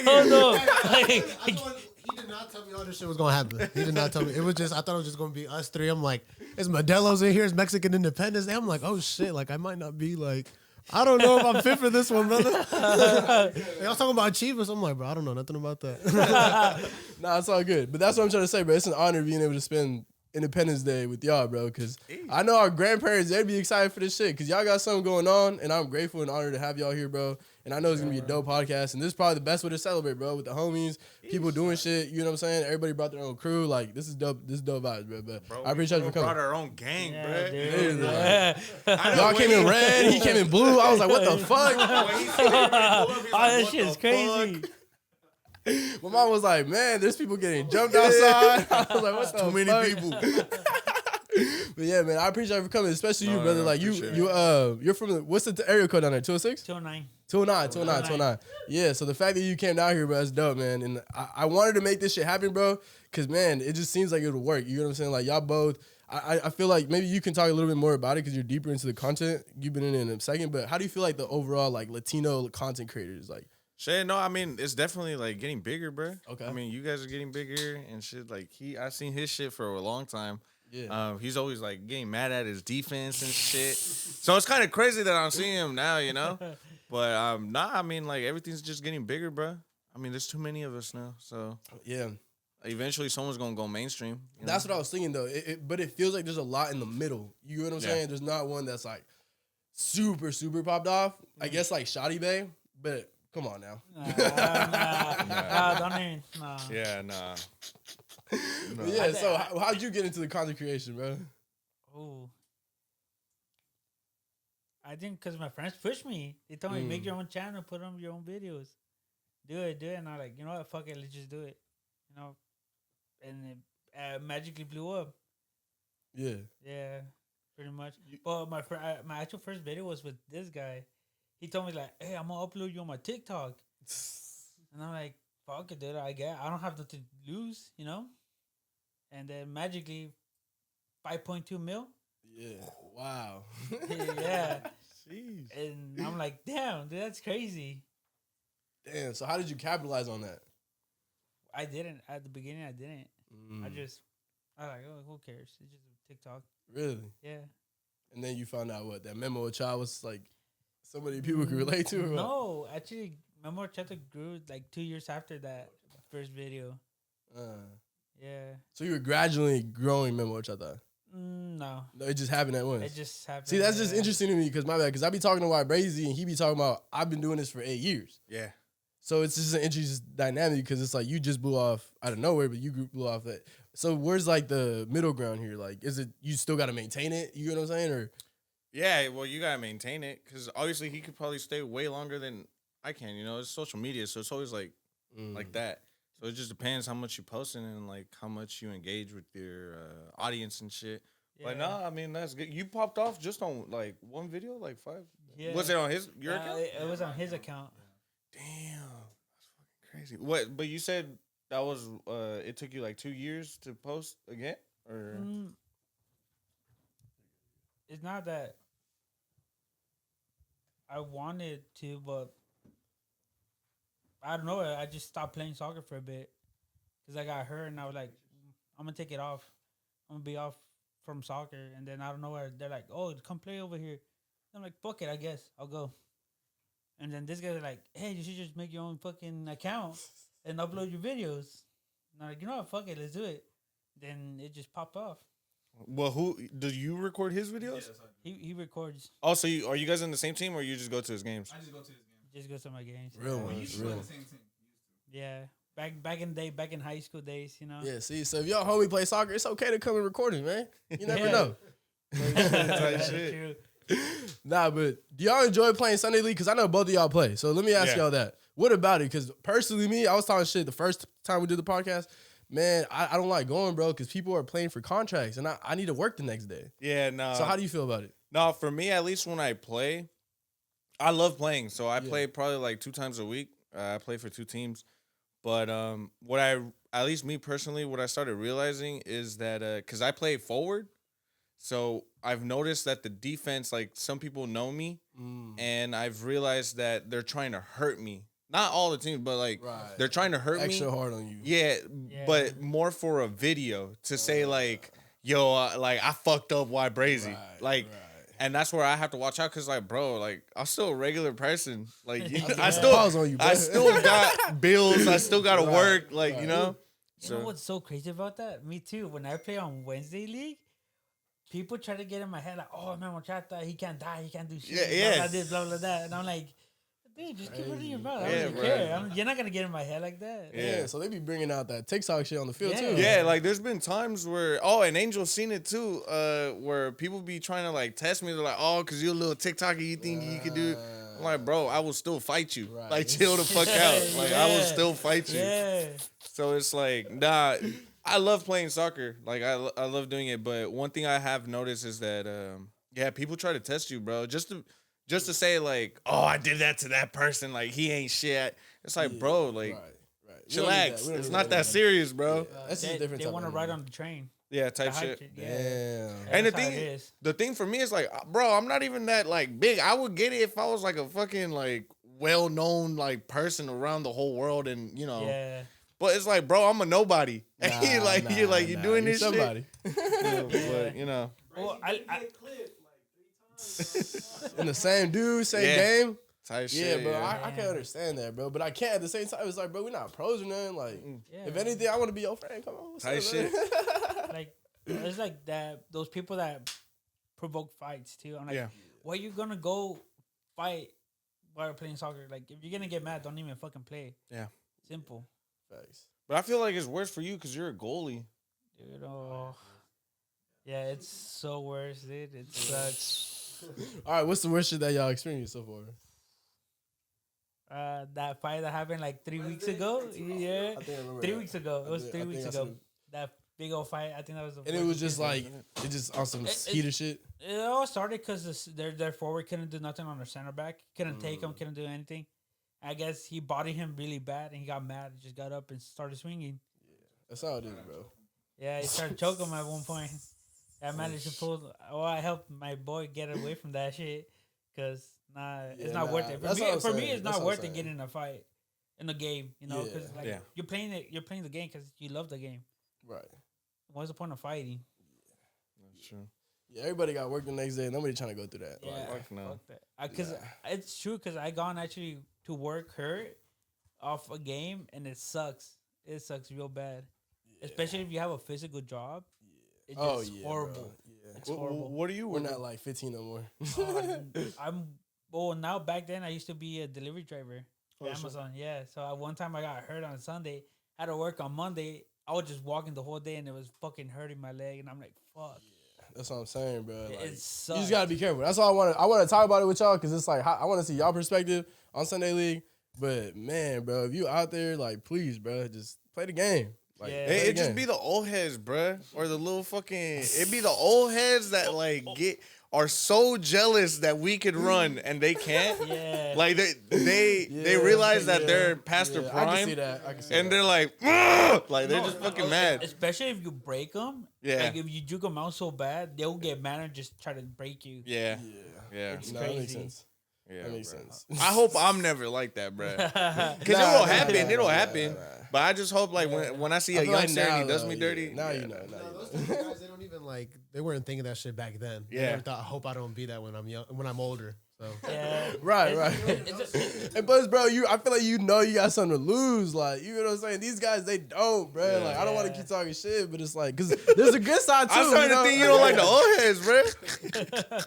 Oh no! He did not tell me all this shit was gonna happen. He did not tell me. It was just I thought it was just gonna be us three. I'm like, it's Modelo's in here. It's Mexican Independence Day. I'm like, oh shit! Like I might not be like. I don't know if I'm fit for this one, brother. They all talking about achievements. I'm like, bro, I don't know nothing about that. Nah, it's all good. But that's what I'm trying to say, bro. It's an honor being able to spend Independence Day with y'all, bro. Because I know our grandparents, they'd be excited for this shit. Because y'all got something going on. And I'm grateful and honored to have y'all here, bro. And I know it's going to be a dope podcast. And this is probably the best way to celebrate, bro. With the homies, people doing shit. You know what I'm saying? Everybody brought their own crew. Like, this is dope. This is dope vibes, bro. But I appreciate you for coming. We brought our own gang, bro. Y'all came in red. He came in blue. I was like, what the fuck? Oh, that shit is crazy. My mom was like, man, there's people getting jumped outside. I was like, what the Too many people. But yeah, man, I appreciate you for coming, especially you, brother. Like you're from what's the area code down there? 206? 209. 209. Yeah, so the fact that you came down here, bro, that's dope, man. And I wanted to make this shit happen, bro, because, man, it just seems like it'll work. You know what I'm saying? Like, y'all both, I feel like maybe you can talk a little bit more about it because you're deeper into the content. You've been in a second, but how do you feel like the overall, like, Latino content creators, like? Shit, no, I mean, it's definitely, like, getting bigger, bro. Okay. I mean, you guys are getting bigger and shit. Like, I've seen his shit for a long time. Yeah. He's always, like, getting mad at his defense and shit. So it's kind of crazy that I'm seeing him now, you know? But, nah, I mean, like, everything's just getting bigger, bro. I mean, there's too many of us now, so. Yeah. Eventually, someone's going to go mainstream. That's what I was thinking, though. But it feels like there's a lot in the middle. You know what I'm saying? There's not one that's, like, super, super popped off. I guess, like, Shoddy Bay, but come on now. Nah, don't even. Nah. Yeah, nah. No. Yeah, so how'd you get into the content creation, bro? Oh. I think because my friends pushed me. They told me, make your own channel, put on your own videos. Do it. And I'm like, you know what? Fuck it. Let's just do it. You know? And it magically blew up. Yeah. Yeah, pretty much. But my actual first video was with this guy. He told me, like, hey, I'm going to upload you on my TikTok. And I'm like, fuck it, dude. I don't have nothing to lose, you know? And then magically, 5.2 mil. Yeah. Wow. Yeah. Jeez. And I'm like, damn, dude, that's crazy. Damn. So how did you capitalize on that? I didn't. At the beginning, I didn't. I was like, oh, who cares? It's just TikTok. Really? Yeah. And then you found out what? That Memo Horchata was like somebody people could relate to? Or No, actually, Memo Horchata grew like 2 years after that first video. Yeah. So you were gradually growing Memo Horchata? No, it just happened at once. It just happened. See, that's just interesting to me because my bad. Because I be talking to YBRAZZY and he be talking about I've been doing this for 8 years. Yeah. So it's just an interesting dynamic because it's like you just blew off out of nowhere, but you blew off that. So where's like the middle ground here? Like, is it you still got to maintain it? You know what I'm saying? Or yeah, well, you gotta maintain it because obviously he could probably stay way longer than I can. You know, it's social media, so it's always like that. So it just depends how much you posting and like how much you engage with your audience and shit. Yeah. But no, I mean that's good. You popped off just on like one video, like 5. Yeah. Was it on your account? It was on his account. Damn, that's fucking crazy. What? But you said that was it took you like 2 years to post again, or it's not that I wanted to, but I don't know. I just stopped playing soccer for a bit because I got hurt, and I was like, I'm gonna take it off. I'm gonna be off from soccer, and then I don't know where they're like, oh, come play over here. I'm like, fuck it, I guess I'll go. And then this guy's like, hey, you should just make your own fucking account and upload your videos. And I'm like, you know what, fuck it, let's do it. Then it just popped off. Well, who do you record his videos? Yeah, he records. Oh, so are you guys in the same team, or you just go to his games? I just go to his games. Just go to my games. Real We ones, used to real. play the same team. Yeah. Back in the day, back in high school days, you know. Yeah, see, so if y'all homie play soccer, it's okay to come and record it, man. You never know. That's true. Nah, but do y'all enjoy playing Sunday League? Because I know both of y'all play. So let me ask y'all that. What about it? Because personally, me, I was talking shit the first time we did the podcast. Man, I don't like going, bro, because people are playing for contracts, and I need to work the next day. Yeah, no. So how do you feel about it? No, for me, at least when I play, I love playing. So I play probably like 2 times a week. I play for 2 teams. But at least me personally, what I started realizing is that because I play forward, so I've noticed that the defense, like some people know me, and I've realized that they're trying to hurt me. not all the teams, but like Right. they're trying to hurt Extra me. hard on you. Yeah, Yeah. but more for a video to say like, yo, like I fucked up YBRAZZY, Right, like. right. And that's where I have to watch out because, like, bro, like, I'm still a regular person. Like, I I still pause on you, bro. I still got bills. I still got to Right, work. Like, right. you know. You know what's so crazy about that? Me too. When I play on Wednesday League, people try to get in my head like, "Oh, Memo Horchata, he can't die, he can't do shit." Yeah, blah, yeah. blah, this, blah blah that, and I'm like, dude, just keep running your mouth. I Yeah, don't bro. care. You're not gonna get in my head like that. Yeah, so they be bringing out that TikTok shit on the field Yeah. too. Yeah, like there's been times where and Angel's seen it too, where people be trying to like test me. They're like, "Oh, cause you're a little TikToker, you think you could do?" I'm like, "Bro, I will still fight you. Right. Like, chill the fuck out. Like, I will Yeah. still fight you." Yeah. So it's like, nah, I love playing soccer. Like, I love doing it. But one thing I have noticed is that, people try to test you, bro. Just to say, like, oh, I did that to that person. Like, he ain't shit. It's like, bro, like, Right. We don't need that. chillax. We don't It's need not that serious, bro. That's just a different They type want to of ride energy. on the train. Yeah, type The hype shit. shit, Yeah. Damn. And That's how it is. the thing for me is like, bro, I'm not even that like big. I would get it if I was like a fucking like well-known like person around the whole world, and you know. Yeah. But it's like, bro, I'm a nobody. Nah, you're doing you're this somebody. shit. Yeah, but you know, Well, I In the same dude, same Yeah. game. type Yeah, shit. bro, yeah. I can understand that, bro. But I can't at the same time. It's like, bro, we're not pros or nothing. Like, yeah. if anything, I want to be your friend. Come on, what's Type up, shit. man? like it's like that those people that provoke fights too. I'm like, Yeah. why you gonna go fight while you're playing soccer? Like if you're gonna get mad, don't even fucking play. Yeah. Simple. Facts. But I feel like it's worse for you because you're a goalie. Dude, oh. Yeah, it's so worse, dude. It sucks. All right, what's the worst shit that y'all experienced so far? That fight that happened like 3 weeks ago. Yeah. I think I remember 3 that. weeks ago. It was I 3 weeks think I ago. seen it. That big old fight. I think that was the And it worst was just experience. like, it just on some It- heater shit. It all started because their forward couldn't do nothing on their center back. Couldn't take him. Couldn't do anything. I guess he bodied him really bad, and he got mad. Just got up and started swinging. That's how it is, bro. Yeah, he started choking him at one point. I managed to pull. Oh, I helped my boy get away from that shit. Cause it's Yeah, not nah, worth it. that's what I'm For me, saying. it's That's not what I'm worth it saying. getting in a fight in a game. You know, Yeah. because like Yeah. you're playing it. You're playing the game because you love the game. Right. What's the point of fighting? That's true. Yeah, everybody got work the next day. Nobody trying to go through that. Yeah, Like, fuck no. fuck that. Because it's true. Because I gone actually to work hurt off a game, and it sucks. It sucks real bad, especially if you have a physical job. It's oh just yeah, horrible. bro. Yeah. It's horrible. What are you? We're working- not like 15 no more. I'm well now. Back then, I used to be a delivery driver for Oh, shit. Amazon. Yeah, so at one time I got hurt on Sunday. Had to work on Monday. I was just walking the whole day, and it was fucking hurting my leg. And I'm like, fuck. That's what I'm saying, bro. Like, It you sucks. just gotta be careful. That's all I want to. I want to talk about it with y'all because it's like I want to see y'all perspective on Sunday League. But man, bro, if you out there, like, please, bro, just play the game. Like, Yeah. play the It just game. be the old heads, bruh. Or the little fucking. It be the old heads that like are so jealous that we could run and they can't. Yeah. Like they realize that they're past their I prime. can see that. I can see And that. they're like, "Ugh!" Like they're just fucking mad. Especially if you break them. Yeah. Like if you juke them out so bad, they'll get mad and just try to break you. Yeah, Yeah. yeah, It's No, that makes crazy. sense. yeah. That makes bruh. sense. I hope I'm never like that, bruh. Because Nah, it'll nah, happen. nah, It'll nah, happen. nah, nah. But I just hope like when I see a I feel like youngster and he now, does though, me yeah. dirty. Now yeah. you know. Now No, you those know. type of guys, they don't even like. They weren't thinking that shit back then. They Yeah. never thought, I hope I don't be that when I'm young, when I'm older. So Yeah. Right, It's- right. it's- And plus, bro, I feel like you know you got something to lose. Like, you know what I'm saying? These guys, they don't, bro. Yeah. Like, I don't want to Yeah. keep talking shit, but it's like, because there's a good side too. I'm starting to think you don't like the old heads, bruh.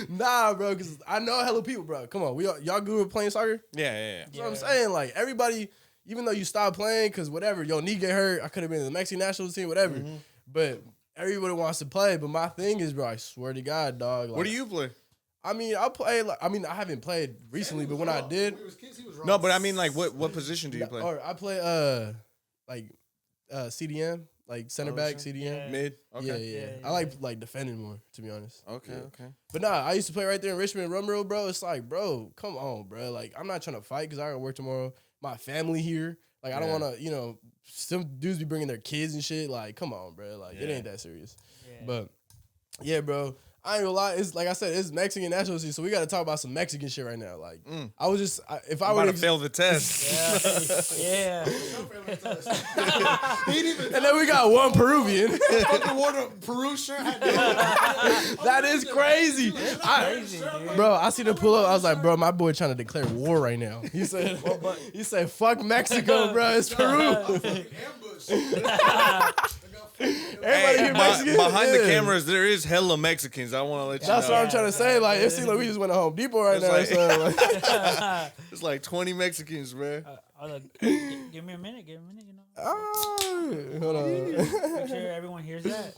Nah, bro, because I know hella people, bro. Come on, y'all good with playing soccer? Yeah, yeah, That's what I'm saying. Like, everybody, even though you stopped playing, because whatever, your knee get hurt, I could have been in the Mexican national team, whatever. Mm-hmm. But everybody wants to play. But my thing is, bro, I swear to God, dog. Like, What do you play? I mean, I play. Like, I mean, I haven't played recently, but when I did, When he was kids, he was wrong. No, but I mean, like, what position do you play? or I play CDM, like center Oh, back, shit. CDM. Yeah. Mid. Okay. Yeah. I like defending more, to be honest. Okay. Yeah. Okay. But nah, I used to play right there in Richmond, Rumrow, bro. It's like, bro, come on, bro. Like, I'm not trying to fight because I gotta work tomorrow. My family here. Like, I don't Yeah. want to, some dudes be bringing their kids and shit. Like, come on, bro. Like, it Yeah. ain't that serious. Yeah. But yeah, bro. I ain't gonna lie. It's like I said, it's Mexican National Season, so we got to talk about some Mexican shit right now. Like, I was just, if I I'm were about to fail the test. Yeah. and then we got one Peruvian. Fucking wore the Peru shirt. That is crazy. Bro, I see the pull up. I was like, bro, my boy trying to declare war right now. He said, fuck Mexico, bro. It's Peru. Everybody Hey, here Mexican? behind the Yeah. cameras, there is hella Mexicans. I want to let you That's know. what I'm trying to say. Like, it seems like we just went to Home Depot right It's now. like- So, It's like 20 Mexicans, bro. Give me a minute. You know. hold on. Make sure everyone hears that.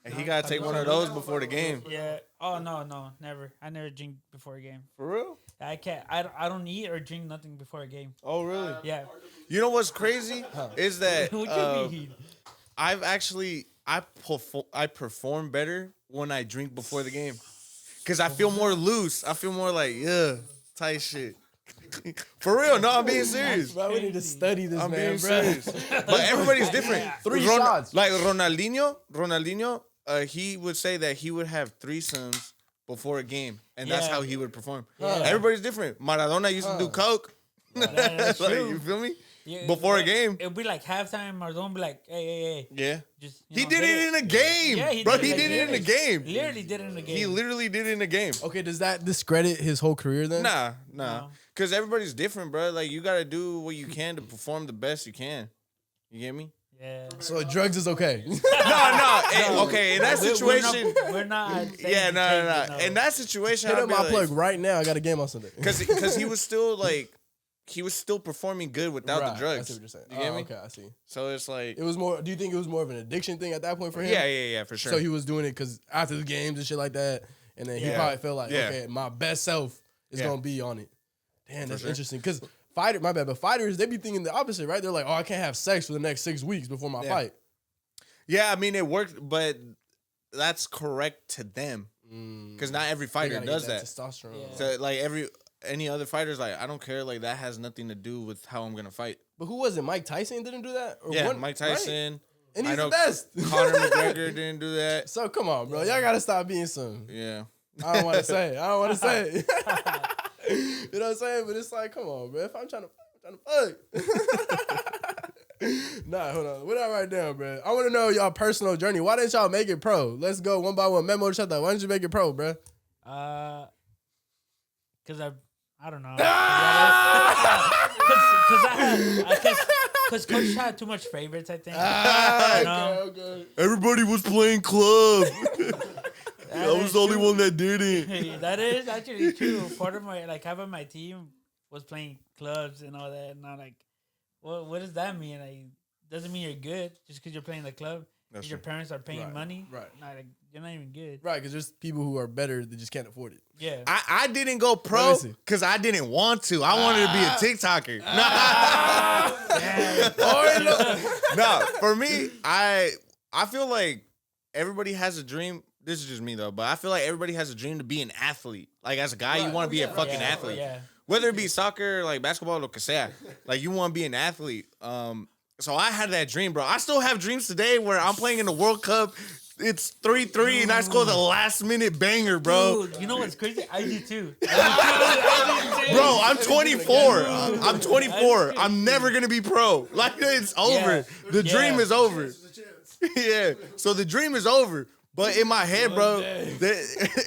And he got to take one of those before the game. Yeah. Oh no, never. I never drink before a game. For real? I can't. I don't eat or drink nothing before a game. Oh, really? Yeah. You know what's crazy? Is that What you mean? I've actually I perform better when I drink before the game, cause I feel more loose. I feel more like tight shit. For real, no, I'm being serious. Bro, we need to study this, I'm man, being bro. serious. But everybody's different. Three shots. Like Ronaldinho, he would say that he would have threesomes before a game, and that's Yeah. how he would perform. Yeah. Everybody's different. Maradona used to do coke. That's Like, true. you feel me? Yeah, Before a game. It'll be like halftime or don't be like, hey. Yeah. Just He did it in a game. Yeah, he bro, did he like, did it in a game. Literally did it in a game. He literally did it in a game. Okay, does that discredit his whole career then? Nah. No. Because everybody's different, bro. Like, you got to do what you can to perform the best you can. You get me? Yeah. So drugs is okay. No. Okay, in that situation. We're not saying Yeah, to no. take it, In that situation, Hit I'd up be my like, plug right now. I got a game on Sunday. Because he was still, like, he was still performing good without Right, the drugs. I see what you're saying. You get me? Okay, I see. So it's like, It was more. Do you think it was more of an addiction thing at that point for him? yeah, for sure. So he was doing it because after the games and shit like that, and then he Yeah. probably felt like, Yeah. okay, my best self is Yeah. gonna be on it. Damn, that's sure. interesting. Because but fighters, they be thinking the opposite, right? They're like, oh, I can't have sex for the next 6 weeks before my fight. Yeah, I mean, it worked, but that's correct to them. Because not every They fighter gotta does get that. testosterone. Yeah. So, like, any other fighter's like, I don't care. Like, that has nothing to do with how I'm going to fight. But who was it? Mike Tyson didn't do that? Or Yeah, one- Mike right? Tyson. And I he's the know best. Conor McGregor didn't do that. So come on, bro. Y'all gotta stop being some. Yeah. I don't want to say. You know what I'm saying? But it's like, come on, bro. If I'm trying to fuck. Nah, hold on. What did I write down, bro? I want to know y'all personal journey. Why didn't y'all make it pro? Let's go one by one. Memo Horchata. Why didn't you make it pro, bro? Because I don't know. Ah! Because Coach had too much favorites, I think. Ah, You know? okay. Everybody was playing club. That I was is the only true. one that didn't. That is actually true. Part of half of my team was playing clubs and all that, and I'm like, what does that mean? Like, doesn't mean you're good just because you're playing the club. That's Your true. parents are paying Right, money. right. Nah, like, you're not even good. Right, because there's people who are better that just can't afford it. Yeah. I didn't go Let pro me see. because I didn't want to. I wanted to be a TikToker. No, for me, I feel like everybody has a dream. This is just me though, but I feel like everybody has a dream to be an athlete. Like as a guy, you want to be a fucking athlete. Yeah. Whether it be soccer, like basketball, lo que sea. Like you want to be an athlete. So I had that dream, bro. I still have dreams today where I'm playing in the World Cup. It's 3-3 and I score the last minute banger, bro. Dude, you know what's crazy? I do too. Bro, I'm 24. I'm 24. I'm never gonna be pro. Like it's over. Yeah. The dream Yeah. is over. Yeah. So the dream is over. But in my head, bro,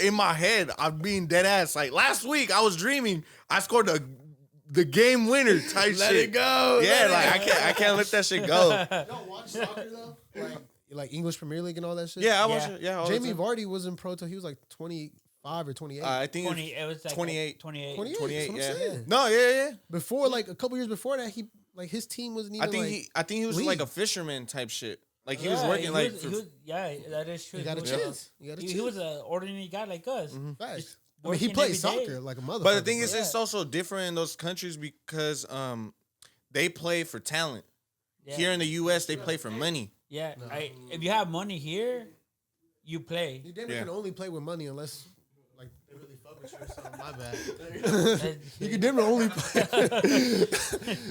in my head, I'm being dead ass. Like last week, I was dreaming. I scored the game winner type Let shit. it go. Yeah, Let like it I can't let that shit go. Don't watch soccer though. Like English Premier League and all that shit. Yeah, I watch Yeah. it. Yeah, all the Jamie time. Vardy wasn't pro till he was like 25 or 28. I think 20, it was like 28. 28. 28. 28. That's what Yeah. I'm saying. No, yeah. Before, like a couple years before that, he like his team wasn't even. I think he was league. like a fisherman type shit. Like he Yeah, was working like. yeah, that is true. He got a was- chance. He got a He chance. was an ordinary guy like us. Facts. Just I mean, he working plays every day. soccer like a motherfucker. But the thing is, Yeah. it's also different in those countries because they play for talent. Yeah. Here in the U.S., they play for money. Yeah, if you have money here, you play. you damn Yeah. can only play with money unless like they really fuck My bad. That- You could never only play.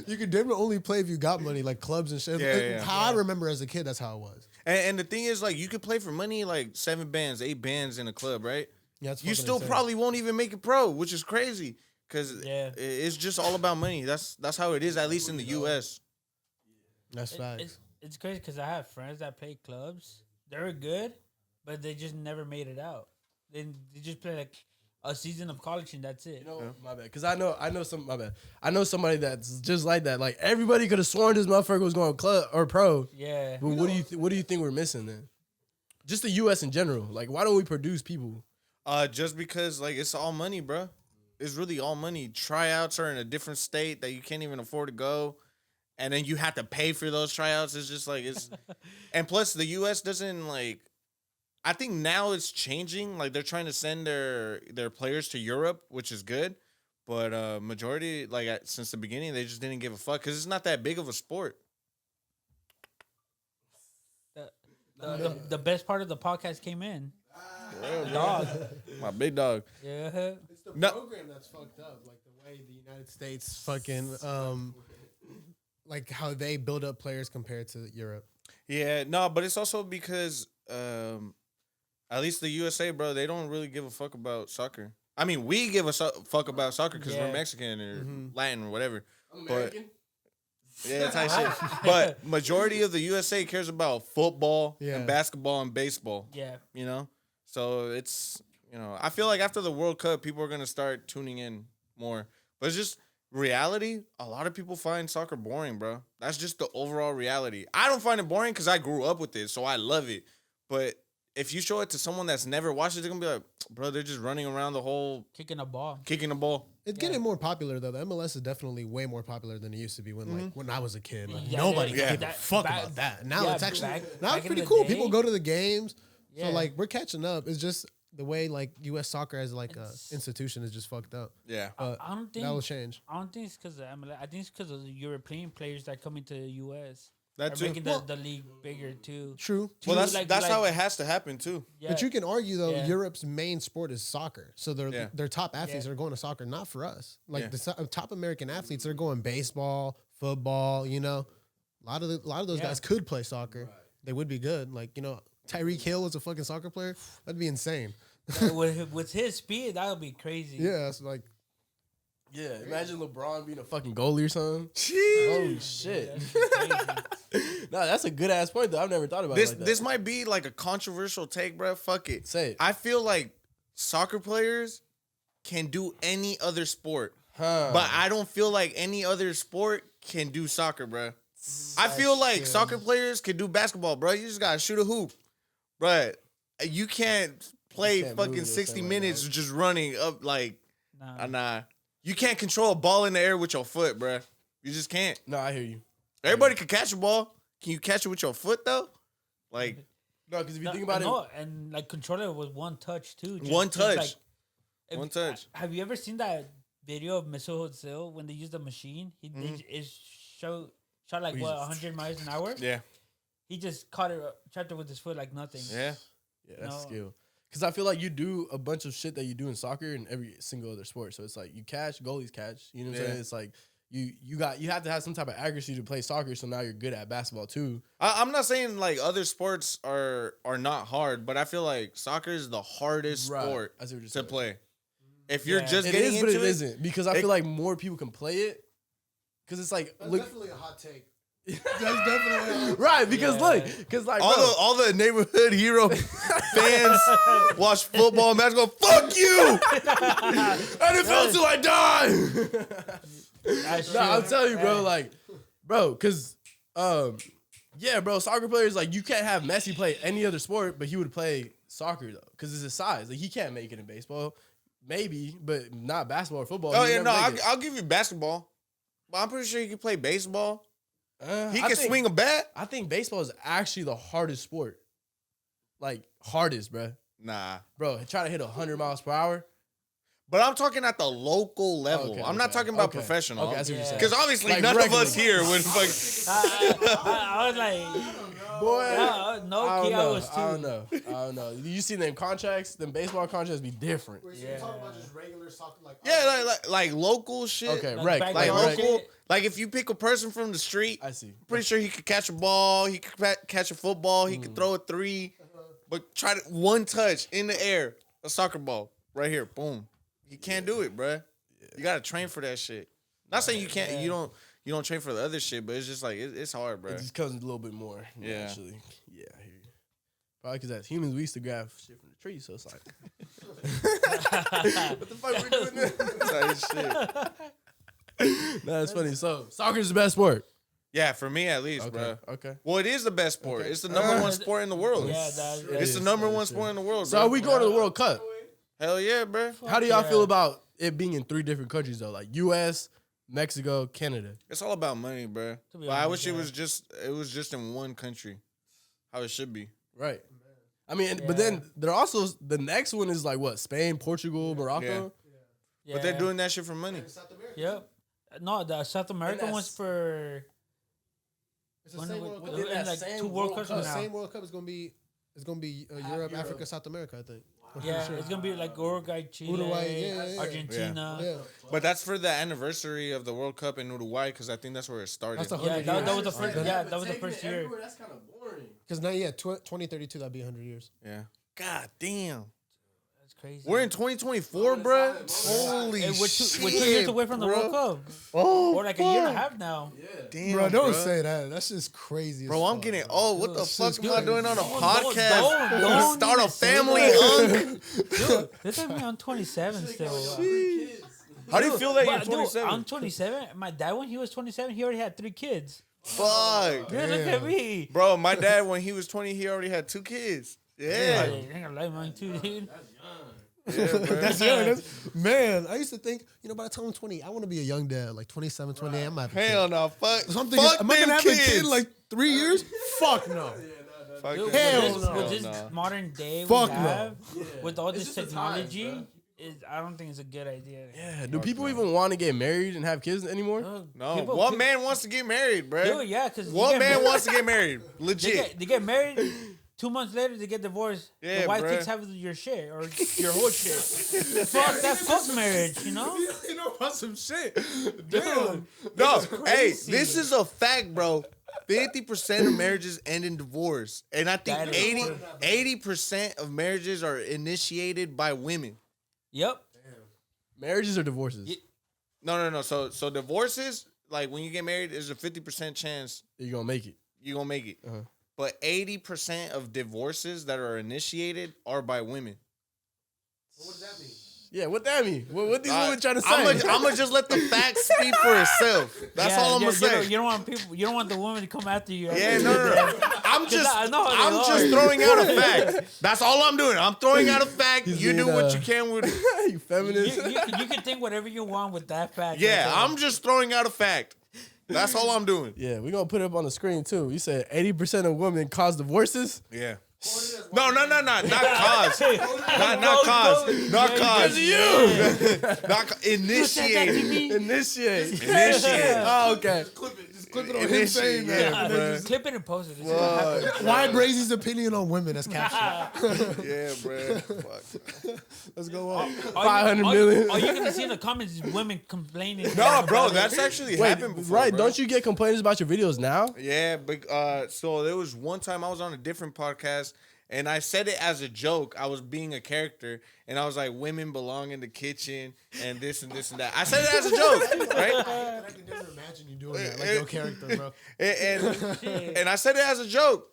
You could never only play if you got money, like clubs and shit. Yeah, Like, yeah. how I remember as a kid, that's how it was. And the thing is, like, you could play for money, like 7 bands, 8 bands in a club, right? Yeah, it's You fucking still insane. probably won't even make it pro, which is crazy because Yeah. it's just all about money. That's how it is, at least in the U.S. That's facts. It's crazy because I have friends that play clubs. They're good, but they just never made it out. They just play like a season of college and that's it. You know, my bad. Because I know some. My bad. I know somebody that's just like that. Like everybody could have sworn this motherfucker was going club or pro. Yeah. But what do you think we're missing then? Just the U.S. in general. Like, why don't we produce people? Just because like it's all money, bro. It's really all money. Tryouts are in a different state that you can't even afford to go, and then you have to pay for those tryouts. It's just like it's, and plus the U.S. doesn't like. I think now it's changing. Like they're trying to send their players to Europe, which is good, but majority like since the beginning they just didn't give a fuck because it's not that big of a sport. The best part of the podcast came in. Dog, my big dog. Yeah. It's the No. program that's fucked up. Like the way the United States fucking, like how they build up players compared to Europe. Yeah, no, but it's also because at least the USA, bro, they don't really give a fuck about soccer. I mean, we give a fuck about soccer because Yeah. we're Mexican or Latin or whatever. American. Yeah, type shit. But majority of the USA cares about football Yeah. and basketball and baseball. Yeah. You know, so it's I feel like after the World Cup, people are gonna start tuning in more. But it's just reality. A lot of people find soccer boring, bro. That's just the overall reality. I don't find it boring because I grew up with it, so I love it. But if you show it to someone that's never watched it, they're gonna be like, bro, they're just running around the whole Kicking a ball. kicking the ball. It's getting more popular though. The MLS is definitely way more popular than it used to be when I was a kid. Like, Yeah, nobody yeah, gave a that- fuck back- about that. Now yeah, it's actually back- now back it's in pretty the cool. day- People go to the games. Yeah. So like we're catching up. It's just the way like U.S. soccer as like a It's- institution is just fucked up. Yeah. But I don't think that will change. I don't think it's because of MLS. I think it's because of the European players that come into the US. That Are too. making the league bigger too. True. Well, that's like- that's like- how it has to happen too. Yeah. But you can argue though, Yeah. Europe's main sport is soccer. So Yeah. their top athletes Yeah. are going to soccer, not for us. Like Yeah. the top American athletes are going baseball, football. A lot of those Yeah. guys could play soccer. They would be good. Like Tyreek Hill is a fucking soccer player. That'd be insane. with his speed, that would be crazy. Yeah, it's like Yeah, imagine LeBron being a fucking goalie or something. Jeez. Holy shit. That's crazy. No, that's a good ass point though. I've never thought about This it like that. this might be like a controversial take, bro. Fuck it. Say it. I feel like soccer players can do any other sport, but I don't feel like any other sport can do soccer, bro. I feel like soccer players can do basketball, bro. You just gotta shoot a hoop, bro. You can't play You can't move fucking the 60 same way, minutes dog. just running up like Nah. nah. You can't control a ball in the air with your foot, bro. You just can't. No, I hear you. Everybody can catch a ball. Can you catch it with your foot though? Like No, because if you No, think about no, and like control it with one touch too. One touch. like, if- One touch. Have you ever seen that video of Memo Horchata when they use the machine? He shot like He what just- 100 miles an hour. yeah, He just caught it, trapped it with his foot like nothing. yeah. Yeah, that's a No. skill. Because I feel like you do a bunch of shit that you do in soccer in every single other sport. So it's like you catch, goalies catch. You know what I'm Yeah. saying? It's like you have to have some type of accuracy to play soccer. So now you're good at basketball too. I'm not saying like other sports are not hard, but I feel like soccer is the hardest Right. sport I see what you're to saying. play. If you're Yeah. just It getting is, but into it it, isn't because I it- feel like more people can play it. Because it's like look definitely a hot take. That's definitely right because Yeah. look because like all bro, all the neighborhood hero fans watch football match. Go fuck you! and it felt till I die. That's No, I'm true. telling you, bro. Yeah. Like, bro, because, yeah, bro. Soccer players like you can't have Messi play any other sport, but he would play soccer though, because it's his size. Like he can't make it in baseball, maybe, but not basketball or football. Oh He yeah, would no, never make I'll give you basketball, but I'm pretty sure he can play baseball. it. He I can think- swing a bat. I think baseball is actually the hardest sport, like hardest, bro. Nah, Bro, try to hit 100 miles per hour. but I'm talking at the local level. Okay, I'm not okay, talking about okay. professional. Okay, I see what you're saying. Because obviously Like none regular. of us here would fucking. I was like, Boy, no, I key, don't I know. was too. I don't know. You see them contracts? Them baseball contracts be different. Wait, so you're talking about just regular soccer, like like local shit. Okay, Like right. back Like yard local, shit. like if you pick a person from the street, I see. pretty sure he could catch a ball, he could catch a football, he could throw a three, but try to one touch in the air, a soccer ball right here, boom. He can't do it, bruh. You gotta train for that shit. Not saying you can't, you don't train for the other shit, but it's just like it's hard, bruh. It just comes a little bit more. Yeah. Actually. Yeah, I hear you. Probably because as humans, we used to grab shit from the tree, so it's like, what the fuck we doing this? Type shit. No, that's funny. So, soccer's the best sport. Yeah, for me at least, Okay. bruh. Okay. Well, it is the best sport. It's the number one sport in the world. Yeah, It's the number one sport in the world, So, bro. are we going to the World Cup? Hell yeah, bruh. How do y'all yeah. feel about it being in 3 different countries, though? Like U.S., Mexico, Canada. It's all about money, bruh. To be But I honest, wish it was just in one country. How it should be. Right. I mean, but then there also, the next one is like what? Spain, Portugal, Morocco? Yeah. But they're doing that shit for money. South America. Yep. No, the South American that's- one's for It's the when same we- World we- Cup. Within that like same 2 World World Cups Cup. The now. same World Cup is gonna be Europe, Europe. Africa, South America. I think. I'm Yeah, pretty sure. it's gonna be like Uruguay, Chile, Uruguay, yeah. Argentina. Yeah, But that's for the anniversary of the World Cup in Uruguay because I think that's where it started. that's the Yeah, 100 that years. was the first. Yeah, that was the first year. That's kind of boring. Because now, 2032, that'd be 100 years. Yeah. God damn. That's crazy. We're in 2024, bruh. Holy Hey, we're shit. 2 years away from the bro. World Cup, Oh, or like a year and a half now. damn, Bro, don't bruh. say that. That's just crazy. Bro, as I'm fuck, getting bro. old. What the That's fuck just am I doing on a crazy. podcast? don't Start even a say family, that. Unk? Dude, this is me. I'm 27 still. How do you feel that you're Dude, 27? I'm 27. My dad, when he was 27, he already had 3 kids. Fuck. Dude, look at me. Bro, my dad, when he was 20, he already had 2 kids. Yeah. I ain't gonna lie, mine too, dude. Yeah, bro. That's young. Man, I used to think, by the time I'm 20, I want to be a young dad, like 27, 28. I'm not. Hell no. Fuck. So I'm thinking, Fuck am I them gonna have a kids. kid in like 3 years? Fuck no. Fuck Dude, them Hell kids. with no. this no. modern day Fuck we no. have, with all this just the times, technology, I don't think it's a good idea. Yeah. Do people even want to get married and have kids anymore? No. People- What man wants to get married, bro? Dude, yeah, because What man wants to get married? Legit. they get married. 2 months later, they get divorced. Yeah, the wife bruh. takes half of your shit or your whole shit. Fuck that. Fuck marriage. You know. You know about some shit. Dude, No, hey, crazy. this is a fact, bro. 50% of marriages end in divorce. And I think That is 80% of marriages are initiated by women. Yep. Marriages or divorces? Yeah. No. So divorces, like when you get married, there's a 50% chance You're going to make it. you're going to make it. Uh-huh. But 80% of divorces that are initiated are by women. What does that mean? Yeah, what that mean? What these women trying to say? I'm gonna just let the facts speak for itself. That's all I'm gonna say. You don't want people. You don't want the woman to come after you. Yeah, no. I'm just, I know how they I'm just are. throwing out a fact. That's all I'm doing. I'm throwing out a fact. He's You do being, what you can with it. you You, feminist. you can think whatever you want with that fact. Yeah, right there. I'm just throwing out a fact. That's all I'm doing. Yeah, we're going to put it up on the screen, too. You said 80% of women cause divorces. Yeah. No, not cause. Not cause. Not cause. You said that to Initiate. me. Initiate. Initiate. Oh, okay. Clip it on him saying that. Yeah, bruh. Clip it and post it. This is what happened. YBRAZZY's opinion on women. That's caption. Yeah, bro. Fuck. Let's go on. 500 million. All you're gonna see in the comments is women complaining. No, bro, about it. that's actually Wait, happened before. right? bro. Don't you get complaints about your videos now? Yeah, but so there was one time I was on a different podcast and I said it as a joke. I was being a character and I was like, women belong in the kitchen and this and this and that. I said it as a joke, right? I can never imagine you doing that, like your character, bro. And I said it as a joke.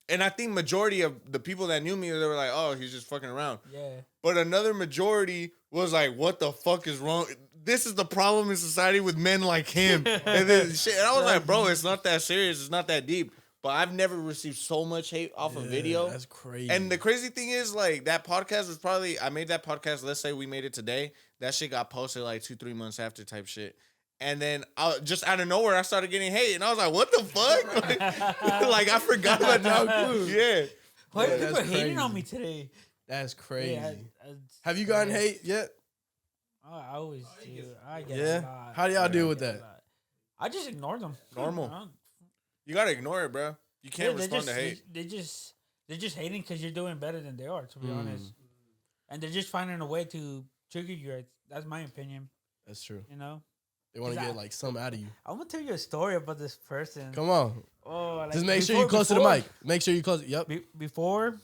And I think majority of the people that knew me, they were like, oh, he's just fucking around. Yeah. But another majority was like, what the fuck is wrong? This is the problem in society with men like him. And then shit. And I was like, bro, it's not that serious. It's not that deep. But I've never received so much hate off a video. That's crazy. And the crazy thing is, like, that podcast was probably, I made that podcast, let's say we made it today. That shit got posted like 2-3 months after type shit. And then just out of nowhere, I started getting hate. And I was like, what the fuck? Like, I forgot about that. Yeah. Why are Yeah, people that's hating on crazy. me today? That's crazy. Yeah, Have you gotten hate yet? I always do. I get Yeah? a lot. How do y'all deal I with get a that? lot. I just ignore them. Normal. I don't- You got to ignore it, bro. You can't they're respond just, to hate. They're just hating because you're doing better than they are, to be honest. And they're just finding a way to trigger you. That's my opinion. That's true. You know, They want to 'Cause get like some out of you. I'm gonna tell you a story about this person. Come on. Oh, like, Just make sure you close to the mic. Make sure you close. Yep. Before,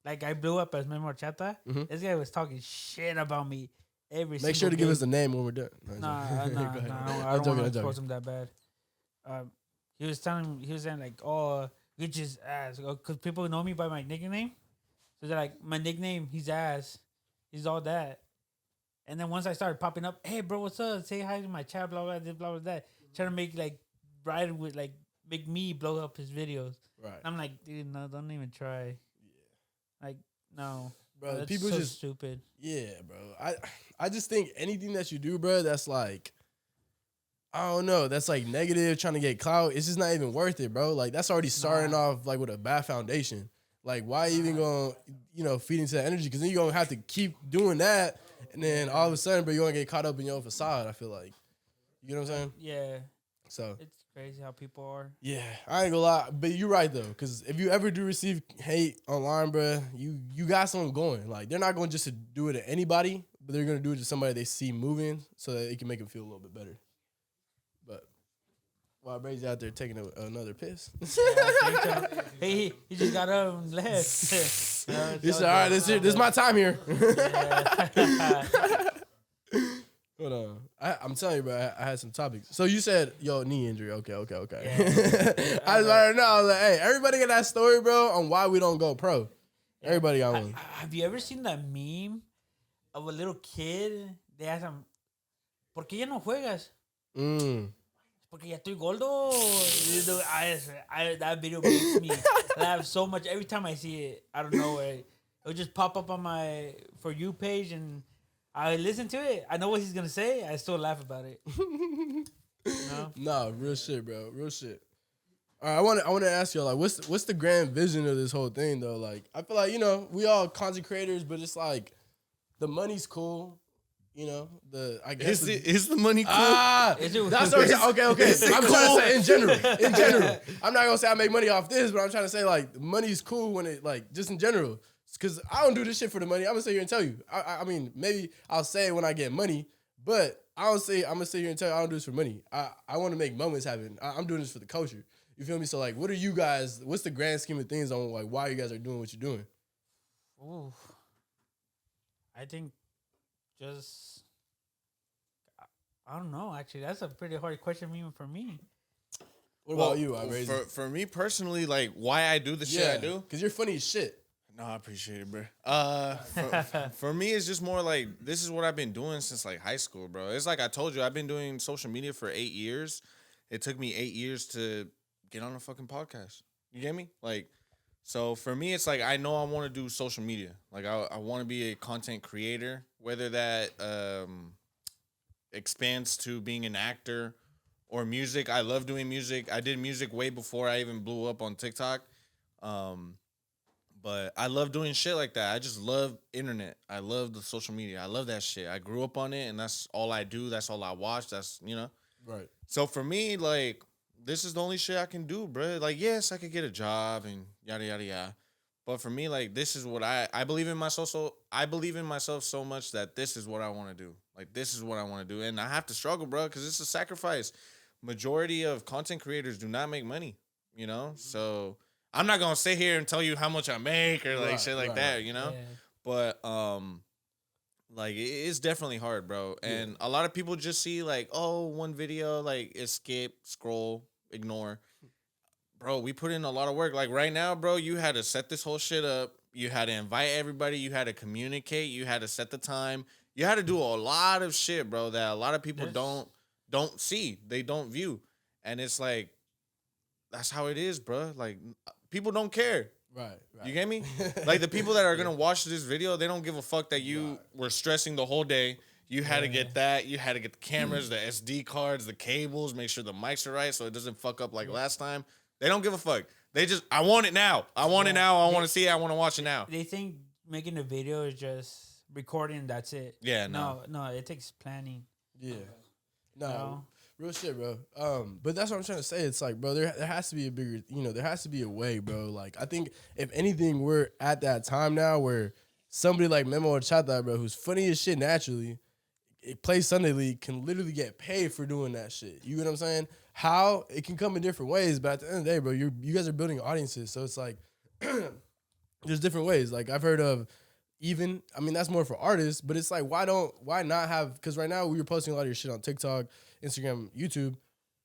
like I blew up as Memo Horchata, this guy was talking shit about me every. Make sure to give us the name when we're done. Nah, Go ahead. I don't want to expose him that bad. He was saying like, oh, you just ass, because people know me by my nickname, so they're like, my nickname, he's ass, he's all that. And then once I started popping up, hey bro, what's up? Say hi to my chat, blah blah this, blah blah that. Trying to make like Brian would like make me blow up his videos. Right. I'm like, dude, no, don't even try. Yeah. Like, no. Bro, that's people so just stupid. Yeah, bro. I just think anything that you do, bro, that's like, I don't know, that's like negative, trying to get clout. It's just not even worth it, bro. Like that's already starting off like with a bad foundation. Like why even gonna, feed into that energy? Because then you're gonna have to keep doing that, and then all of a sudden, bro, you're gonna get caught up in your own facade. I feel like, you know what I'm saying? Yeah. So It's crazy how people are. yeah, I ain't gonna lie, but you're right though, because if you ever do receive hate online, bro, you got something going. Like they're not going just to do it to anybody, but they're gonna do it to somebody they see moving, so that it can make them feel a little bit better. But YBRAZZY out there taking another piss. He just got up and left. He said, "All right, this is my time here." Hold on. I'm telling you, bro, I had some topics. So you said, yo, knee injury. Okay. Yeah. I was like, no, I was like, hey, everybody got that story, bro, on why we don't go pro. Everybody got one. Have you ever seen that meme of a little kid? They ask him, ¿por qué ya no juegas? Porque ya estoy gordo. That video makes me laugh so much every time I see it. I don't know. It'll just pop up on my For You page and I listen to it. I know what he's gonna say. I still laugh about it. No? Nah, real shit, bro. Real shit. All right, I want to ask y'all, like, what's the grand vision of this whole thing, though? Like, I feel like, we all content creators, but it's like, the money's cool. I guess Is the money cool? that's what I'm saying. Okay. I'm trying to say in general. I'm not gonna say I make money off this, but I'm trying to say like the money's cool when it like just in general. Because I don't do this shit for the money. I'm gonna sit here and tell you. I mean, maybe I'll say it when I get money, but I'm gonna sit here and tell you I don't do this for money. I want to make moments happen. I'm doing this for the culture. You feel me? So like, what are you guys? What's the grand scheme of things on like why you guys are doing what you're doing? Ooh. I think just I don't know. Actually, that's a pretty hard question even for me. What about you, YBRAZZY? For me personally, like why I do the shit I do? Because you're funny as shit. No, I appreciate it, bro. For me, it's just more like this is what I've been doing since like high school, bro. It's like I told you, I've been doing social media for 8 years. It took me 8 years to get on a fucking podcast. You get me? Like, so for me, it's like I know I want to do social media. Like I want to be a content creator, whether that expands to being an actor or music. I love doing music. I did music way before I even blew up on TikTok. But I love doing shit like that. I just love internet. I love the social media. I love that shit. I grew up on it, and that's all I do. That's all I watch. That's, Right. So for me, like, this is the only shit I can do, bro. Like, yes, I could get a job and yada, yada, yada. But for me, like, this is what I believe in myself. So I believe in myself so much that this is what I want to do. Like, this is what I want to do. And I have to struggle, bro, because it's a sacrifice. Majority of content creators do not make money, So I'm not gonna sit here and tell you how much I make or like shit like that, Yeah. But like it's definitely hard, bro. And a lot of people just see like, oh, one video, like escape, scroll, ignore. Bro, we put in a lot of work. Like right now, bro, you had to set this whole shit up. You had to invite everybody. You had to communicate. You had to set the time. You had to do a lot of shit, bro, that a lot of people don't see. They don't view. And it's like, that's how it is, bro. Like, people don't care. Right. You get me? Like, the people that are going to watch this video, they don't give a fuck that you were stressing the whole day. You had to get that. You had to get the cameras, the SD cards, the cables, make sure the mics are right so it doesn't fuck up like last time. They don't give a fuck. They just, I want it now. I want it now. I want to see it. I want to watch it now. They think making a video is just recording and that's it. Yeah, no. No, it takes planning. Yeah. No. Real shit, bro. But that's what I'm trying to say. It's like, bro, there has to be a bigger, there has to be a way, bro. Like, I think if anything, we're at that time now where somebody like Memo Horchata, bro, who's funny as shit naturally, it plays Sunday League, can literally get paid for doing that shit. You get what I'm saying? How it can come in different ways, but at the end of the day, bro, you guys are building audiences, so it's like there's different ways. Like I've heard of that's more for artists, but it's like why not have? Because right now we were posting a lot of your shit on TikTok, Instagram, YouTube,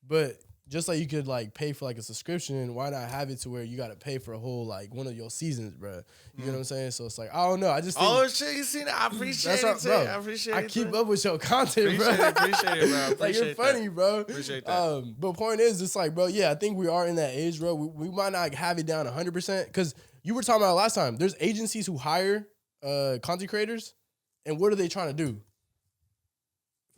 but just like you could like pay for like a subscription, why not have it to where you got to pay for a whole like one of your seasons, bro? You know what I'm saying? So it's like I don't know. I just think, oh shit, you seen it? I appreciate it, bro. I appreciate it. I keep up with your content, bro. Appreciate it, bro. Like you're funny, bro. Appreciate that. But point is, it's like, bro, yeah, I think we are in that age, bro. We might not have it down 100% because you were talking about last time. There's agencies who hire content creators, and what are they trying to do?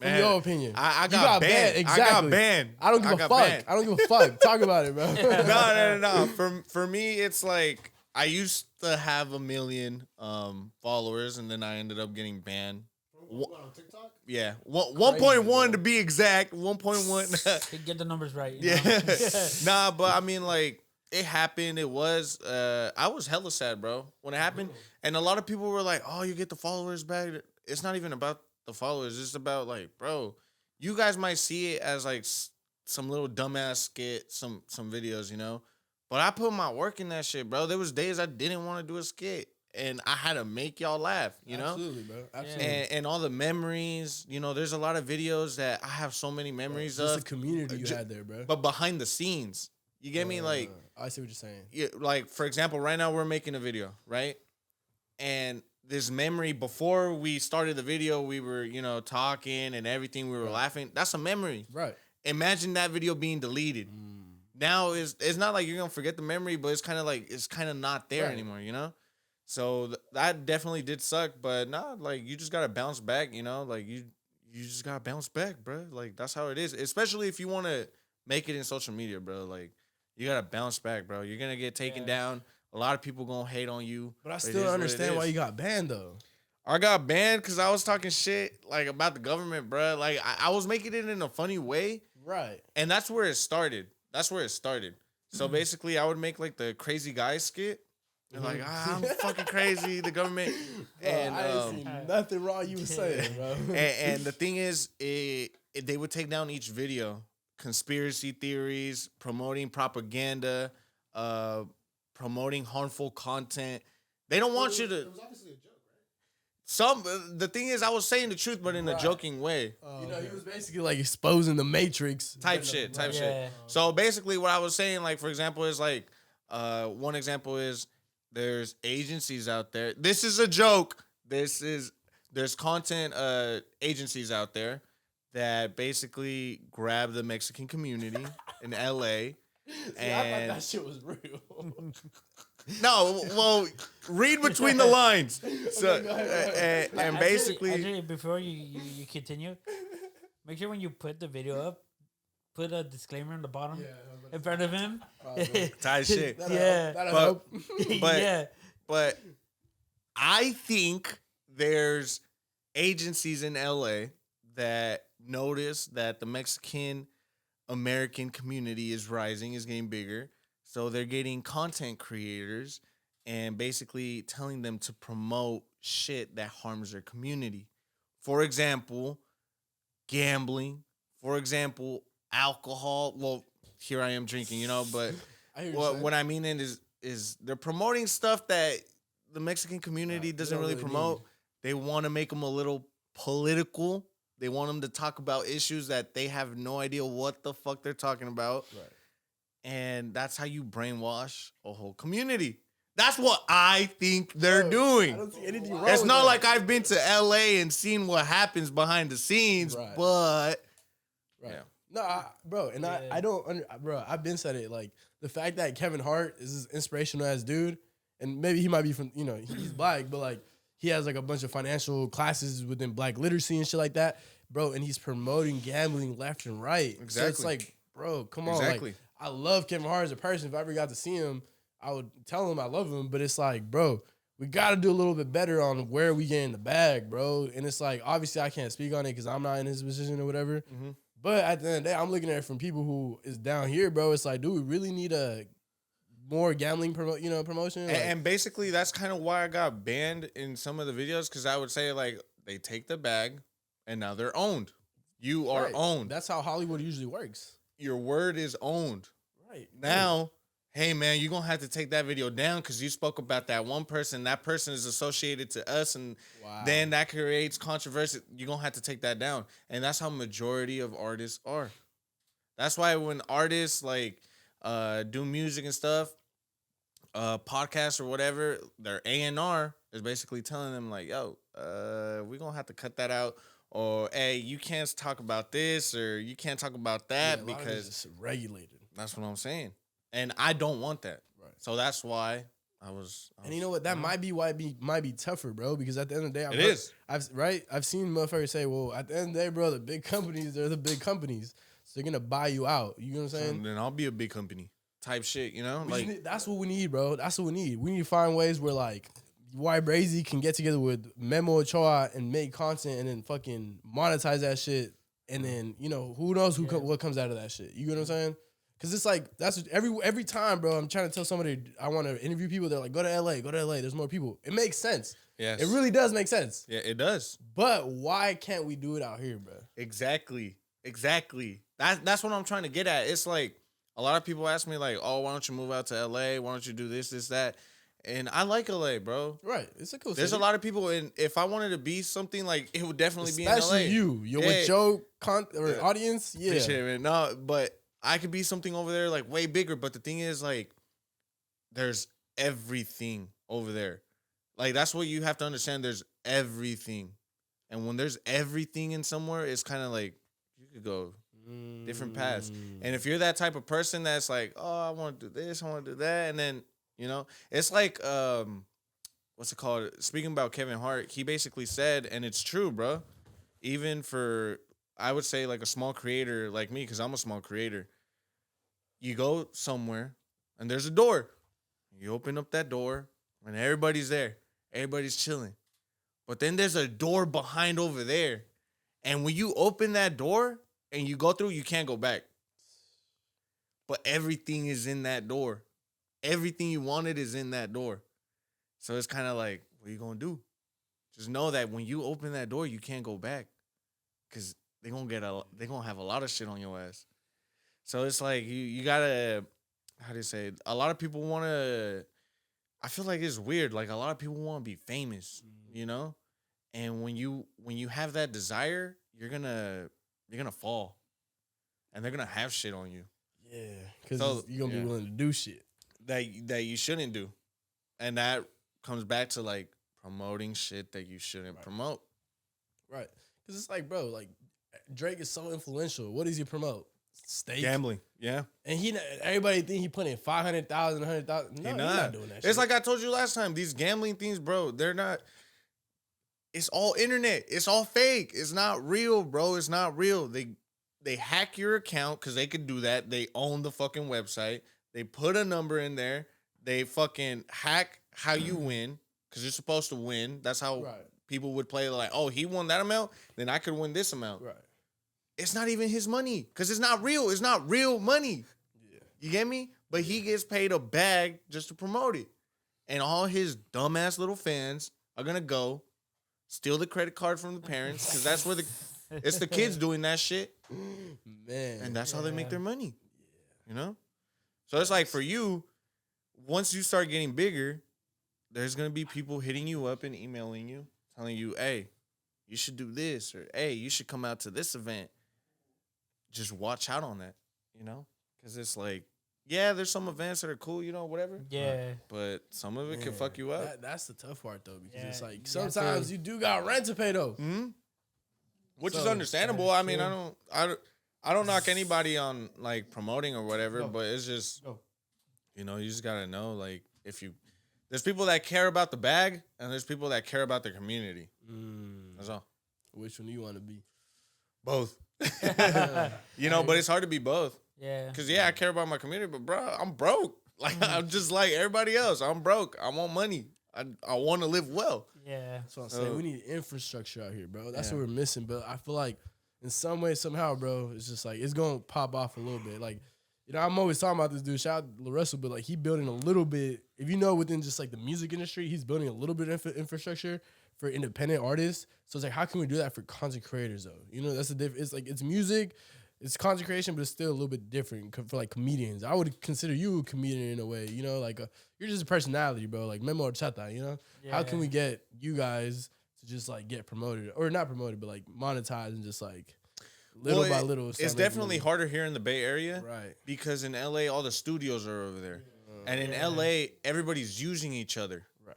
In your opinion, I got banned. Exactly. I got banned. I don't give a fuck. Banned. I don't give a fuck. Talk about it, bro. No. For me, it's like I used to have 1 million followers, and then I ended up getting banned. On TikTok? Yeah, 1.1 to be exact. 1.1. Get the numbers right. Yeah. Nah, but I mean, like it happened. It was. I was hella sad, bro, when it happened, and a lot of people were like, "Oh, you get the followers back." It's not even about the followers. It's about like, bro, you guys might see it as like some little dumbass skit, some videos, but I put my work in that shit, bro. There was days I didn't want to do a skit and I had to make y'all laugh, Absolutely, bro. Absolutely. And all the memories, there's a lot of videos that I have so many memories Just of. the community you had there, bro. But behind the scenes, you get me? Like, I see what you're saying. yeah, like for example, right now we're making a video, right? And this memory before we started the video, we were, talking and everything. We were laughing. That's a memory. Right. Imagine that video being deleted. Now it's not like you're gonna forget the memory, but it's kind of not there anymore, So that definitely did suck. But nah, like you just gotta bounce back, like you just gotta bounce back, bro. Like that's how it is. Especially if you want to make it in social media, bro. Like you gotta bounce back, bro. You're gonna get taken down. A lot of people gonna hate on you. But I still don't understand why you got banned though. I got banned because I was talking shit like about the government, bro. Like I was making it in a funny way, right? And that's where it started. So basically, I would make like the crazy guy skit. And like, I'm fucking crazy. The government. Bro, and I ain't seen nothing wrong you were saying, bro. And the thing is, they would take down each video, conspiracy theories, promoting propaganda, promoting harmful content. They don't want you to. It was obviously a joke, right? The thing is, I was saying the truth, but in a joking way. He was basically like exposing the Matrix Type shit. Yeah. So basically, what I was saying, like for example, is like, one example is there's agencies out there. This is a joke. There's content agencies out there that basically grab the Mexican community in LA. See, I thought that shit was real. No, well, read between the lines. So, go ahead. and basically, actually, before you continue, make sure when you put the video up, put a disclaimer on the bottom in front of him. tight shit. That'll help. But yeah. but I think there's agencies in LA that notice that the Mexican American community is rising, is getting bigger. So they're getting content creators and basically telling them to promote shit that harms their community. For example, gambling. For example, alcohol. Well, here I am drinking, but what I mean is they're promoting stuff that the Mexican community doesn't really promote. They want to make them a little political. They want them to talk about issues that they have no idea what the fuck they're talking about. Right. And that's how you brainwash a whole community. That's what I think they're doing. I don't see anything wrong It's with not that. like I've been to LA and seen what happens behind the scenes, but right. No, bro, and I don't, bro. I've been said it, like the fact that Kevin Hart is this inspirational ass dude, and maybe he might be from, he's black, but like he has like a bunch of financial classes within black literacy and shit like that, bro. And he's promoting gambling left and right. Exactly. So it's like, bro, come on. Exactly. Like, I love Kevin Hart as a person. If I ever got to see him, I would tell him I love him. But it's like, bro, we got to do a little bit better on where we get in the bag, bro. And it's like, obviously I can't speak on it because I'm not in his position or whatever. Mm-hmm. But at the end of the day, I'm looking at it from people who is down here, bro. It's like, do we really need a more gambling promotion? Like, And basically, that's kind of why I got banned in some of the videos, because I would say, like, they take the bag and now they're owned. You are right. owned. That's how Hollywood usually works. Your word is owned. Right. Now, hey, man, you're going to have to take that video down because you spoke about that one person. That person is associated to us, and then that creates controversy. You're going to have to take that down. And that's how majority of artists are. That's why when artists, like, do music and stuff, podcasts or whatever, their A&R is basically telling them, like, yo, we're going to have to cut that out. Or, hey, you can't talk about this, or you can't talk about that, because it's regulated. That's what I'm saying. And I don't want that. Right. So that's why I was and you know what? That might be why it might be tougher, bro. Because at the end of the day, I've seen motherfuckers say, well, at the end of the day, bro, the big companies, they're the big companies. So they're going to buy you out. You know what I'm saying? So then I'll be a big company type shit, you know? That's what we need, bro. That's what we need. We need to find ways where, like, YBRAZZY can get together with Memo Horchata and make content and then fucking monetize that shit. And then, you know, who knows what comes out of that shit. You know what I'm saying? Because it's like, that's every time, bro, I'm trying to tell somebody I want to interview people. They're like, go to LA. There's more people. It makes sense. Yes. It really does make sense. Yeah, it does. But why can't we do it out here, bro? Exactly. That's what I'm trying to get at. It's like, a lot of people ask me, like, oh, why don't you move out to LA? Why don't you do this, that? And I like LA, bro. Right. It's a cool There's city. a lot of people, and if I wanted to be something, like, it would definitely especially be in LA. You're with your audience. Yeah. Appreciate it, man. No, but I could be something over there, like, way bigger. But the thing is, like, there's everything over there. Like, that's what you have to understand. There's everything. And when there's everything in somewhere, it's kind of like, you could go different paths. And if you're that type of person that's like, oh, I want to do this, I want to do that, and then, you know, it's like, what's it called? Speaking about Kevin Hart, he basically said, and it's true, bro, even for, I would say, like, a small creator like me, because I'm a small creator, you go somewhere, and there's a door. You open up that door, and everybody's there. Everybody's chilling. But then there's a door behind over there. And when you open that door and you go through, you can't go back. But everything is in that door. Everything you wanted is in that door. So it's kind of like, what are you going to do? Just know that when you open that door, you can't go back. Because they're going to have a lot of shit on your ass. So it's like, you got to, how do you say it? A lot of people want to, I feel like it's weird. Like, a lot of people want to be famous, you know? And when you have that desire, you're gonna fall. And they're gonna have shit on you. Yeah. Because you're gonna be willing to do shit. That you shouldn't do. And that comes back to, like, promoting shit that you shouldn't promote. Right. Because it's like, bro, like, Drake is so influential. What does he promote? Steak. Gambling. Yeah. And everybody think he put in 500,000, 100,000. No, he's not doing that shit. It's like I told you last time. These gambling things, bro, they're not. It's all internet. It's all fake. It's not real, bro. It's not real. They hack your account because they could do that. They own the fucking website. They put a number in there. They fucking hack how you win because you're supposed to win. That's how people would play. Like, oh, he won that amount, then I could win this amount. Right. It's not even his money because it's not real. It's not real money. Yeah. You get me? But he gets paid a bag just to promote it. And all his dumbass little fans are going to go steal the credit card from the parents because that's where it's the kids doing that shit. Man. And that's how they make their money. Yeah. You know? So it's like for you, once you start getting bigger, there's going to be people hitting you up and emailing you, telling you, hey, you should do this, or hey, you should come out to this event. Just watch out on that, you know? Because it's like, yeah, there's some events that are cool, you know, whatever. Yeah. But some of it can fuck you up. That's the tough part, though, because it's like sometimes you do got rent to pay, though. Mm-hmm. Which is understandable. I mean, I don't knock anybody on, like, promoting or whatever, but it's just, you know, you just got to know, like, there's people that care about the bag, and there's people that care about their community. That's all. Which one do you want to be? Both. You know, but it's hard to be both. Yeah. Because, I care about my community, but, bro, I'm broke. Like, I'm just like everybody else. I'm broke. I want money. I want to live well. Yeah. That's what I'm saying. We need infrastructure out here, bro. That's what we're missing. But I feel like in some way, somehow, bro, it's just like it's gonna pop off a little bit. Like, you know, I'm always talking about this dude, shout out to LaRussell, but like he building a little bit. If you know, within just like the music industry, he's building a little bit of infrastructure for independent artists. So it's like, how can we do that for content creators though? You know, that's the difference. It's like it's music, it's content creation, but it's still a little bit different for like comedians. I would consider you a comedian in a way. You know, like you're just a personality, bro. Like Memo Horchata. You know, how can we get you guys to just like get promoted or not promoted, but like monetized and just like little by little. It's definitely harder here in the Bay Area, right? Because in LA, all the studios are over there, and in LA, everybody's using each other. Right.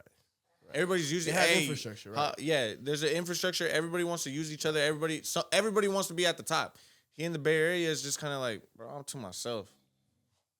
Everybody's using infrastructure, right? Yeah, there's an infrastructure. Everybody wants to use each other. Everybody wants to be at the top. Here in the Bay Area is just kind of like, bro, I'm to myself.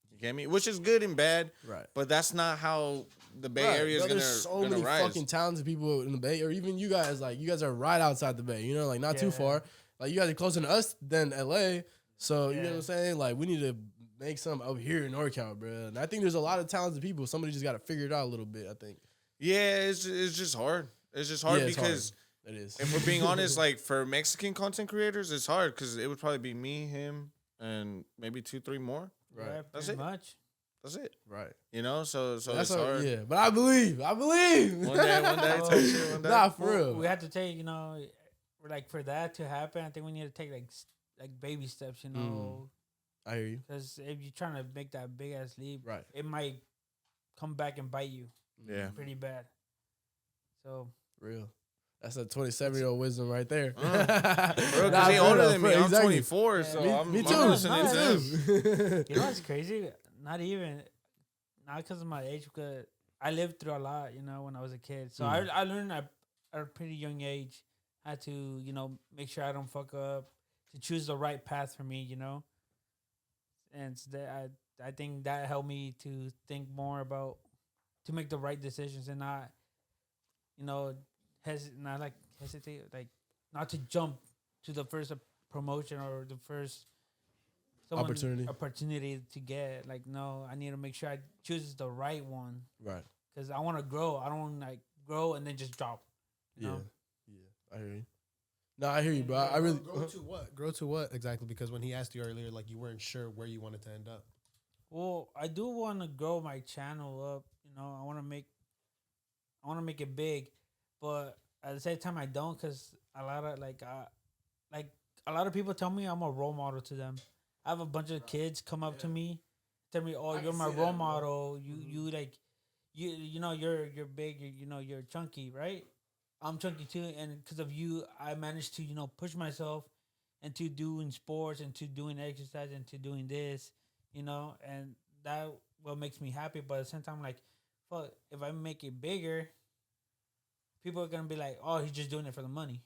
You get me? Which is good and bad, right? But that's not how the Bay Area is gonna There's so many rise. fucking talented people in the Bay, or even you guys. Like you guys are right outside the Bay. You know, like not too far. Like you guys are closer to us than LA. So you know what I'm saying? Like we need to make some up here in NorCal, bro. And I think there's a lot of talented people. Somebody just got to figure it out a little bit. I think. Yeah, it's just hard. It's just hard because it is. If we're being honest, like for Mexican content creators, it's hard because it would probably be me, him, and maybe 2-3 more. Right. Yeah, That's pretty it. Much. That's it. Right. You know, so that's it's hard. Yeah, but I believe. One day, type shit, one day. Nah, for real. We have to take, you know, like for that to happen, I think we need to take like baby steps, you know. I hear you. Because if you're trying to make that big ass leap, right, it might come back and bite you. Yeah. Pretty bad. So real. That's a 27-year-old wisdom right there. Bro, because he older than me. I'm 24, so me too. I'm listening to him. You know what's crazy? Not because of my age, because I lived through a lot, you know, when I was a kid. So I learned at a pretty young age how to, you know, make sure I don't fuck up, to choose the right path for me, you know. And I think that helped me to think more about, to make the right decisions and not, you know, hesitate, like not to jump to the first promotion or the first opportunity to get. Like, no, I need to make sure I choose the right one. Right. Because I want to grow. I don't want to like grow and then just drop. You know? I hear you. No, I hear you, bro. I really grow to what? Grow to what exactly? Because when he asked you earlier, like you weren't sure where you wanted to end up. Well, I do want to grow my channel up. You know, I want to make it big, but at the same time, I don't, because a lot of people tell me I'm a role model to them. I have a bunch of kids come up to me, tell me, "Oh, you're my role model. You know you're big. You're chunky, right? I'm chunky too, and because of you, I managed to push myself into doing sports, into doing exercise, into doing this, and that what makes me happy. But at the same time, like, fuck, if I make it bigger, people are gonna be like, "Oh, he's just doing it for the money."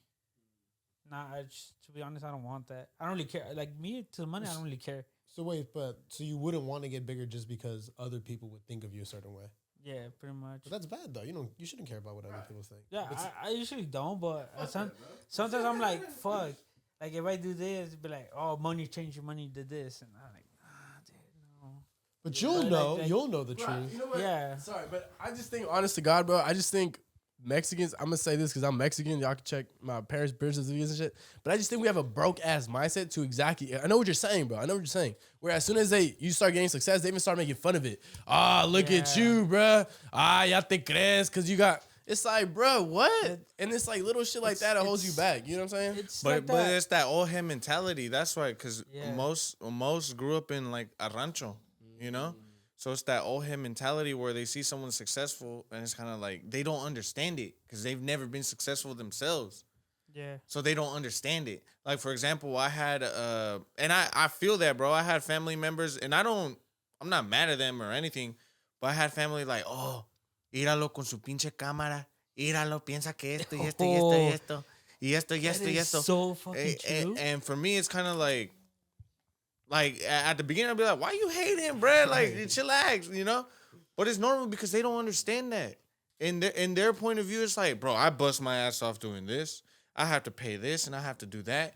Nah, to be honest, I don't want that. I don't really care. Like, me, to the money, I don't really care. So wait, so you wouldn't want to get bigger just because other people would think of you a certain way? Yeah, pretty much. But that's bad though. You shouldn't care about what other people think. Yeah, I usually don't, but sometimes I'm like, fuck. Like, if I do this, it'd be like, "Oh, money changed, your money did this," and I'm like, dude, no. But you'll know the truth. You know what? Yeah. Sorry, but I just think, honest to God, bro, I just think Mexicans, I'm gonna say this because I'm Mexican. Y'all can check my parents' birth certificates and shit. But I just think we have a broke ass mindset to exactly. I know what you're saying, bro. I know what you're saying. Where as soon as you start getting success, they even start making fun of it. Look at you, bro. Ya te crees because you got. It's like, bro, what? And it's like little shit like that holds you back. You know what I'm saying? But it's that old head mentality. That's why, because most grew up in like a rancho, you know. So it's that old head mentality where they see someone successful and it's kind of like they don't understand it because they've never been successful themselves. Yeah. So they don't understand it. Like, for example, I had and I feel that, bro. I had family members, and I'm not mad at them or anything, but I had family like, "Oh, íralo con su pinche cámara. Íralo, piensa que esto y esto y esto y esto y esto y esto y esto." So fucking true. And for me, it's kind of like at the beginning, I'd be like, "Why you hating, bro? Like, chillax, you know?" But it's normal because they don't understand that. In their point of view, it's like, "Bro, I bust my ass off doing this. I have to pay this and I have to do that.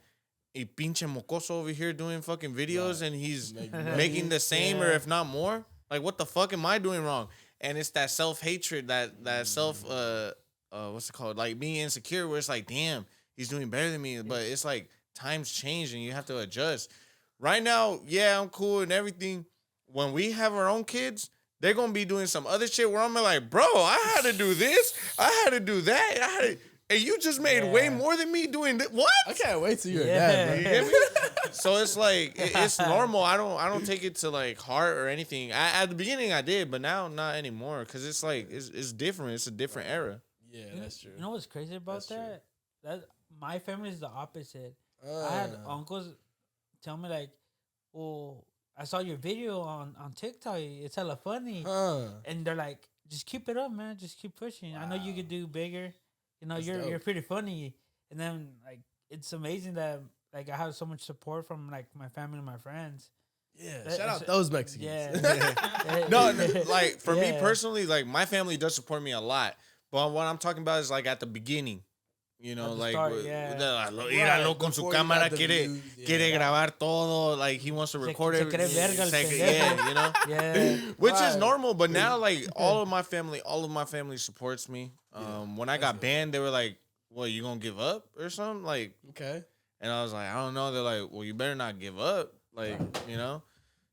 A pinche mocoso over here doing fucking videos and he's making the same or if not more. Like, what the fuck am I doing wrong?" And it's that self-hatred, that self, what's it called? Like, being insecure where it's like, damn, he's doing better than me. But it's like, times change and you have to adjust. Right now, yeah, I'm cool and everything. When we have our own kids, they're gonna be doing some other shit where I'm like, bro, I had to do this, I had to do that, and you just made way more than me doing this. What? I can't wait till you're a dad, bro. You get me? So it's like it's normal. I don't take it to like heart or anything. At the beginning I did, but now not anymore because it's like it's different. It's a different era. Yeah, that's true. You know what's crazy about that? That my family is the opposite. I had uncles tell me like, "Well, I saw your video on TikTok. It's hella funny," and they're like, "Just keep it up, man. Just keep pushing. I know you could do bigger. You know, you're pretty funny." And then like it's amazing that like I have so much support from like my family and my friends. Yeah, shout out those Mexicans. Yeah. No, like for me personally, like my family does support me a lot. But what I'm talking about is like at the beginning. You know, like Iralo con su cámara quiere grabar todo. Like he wants to record it. Yeah, you know. Yeah. Which is normal, but now like all of my family supports me. When I got banned, they were like, "What, you gonna give up or something?" Like, okay. And I was like, I don't know. They're like, well, you better not give up. Like, you know?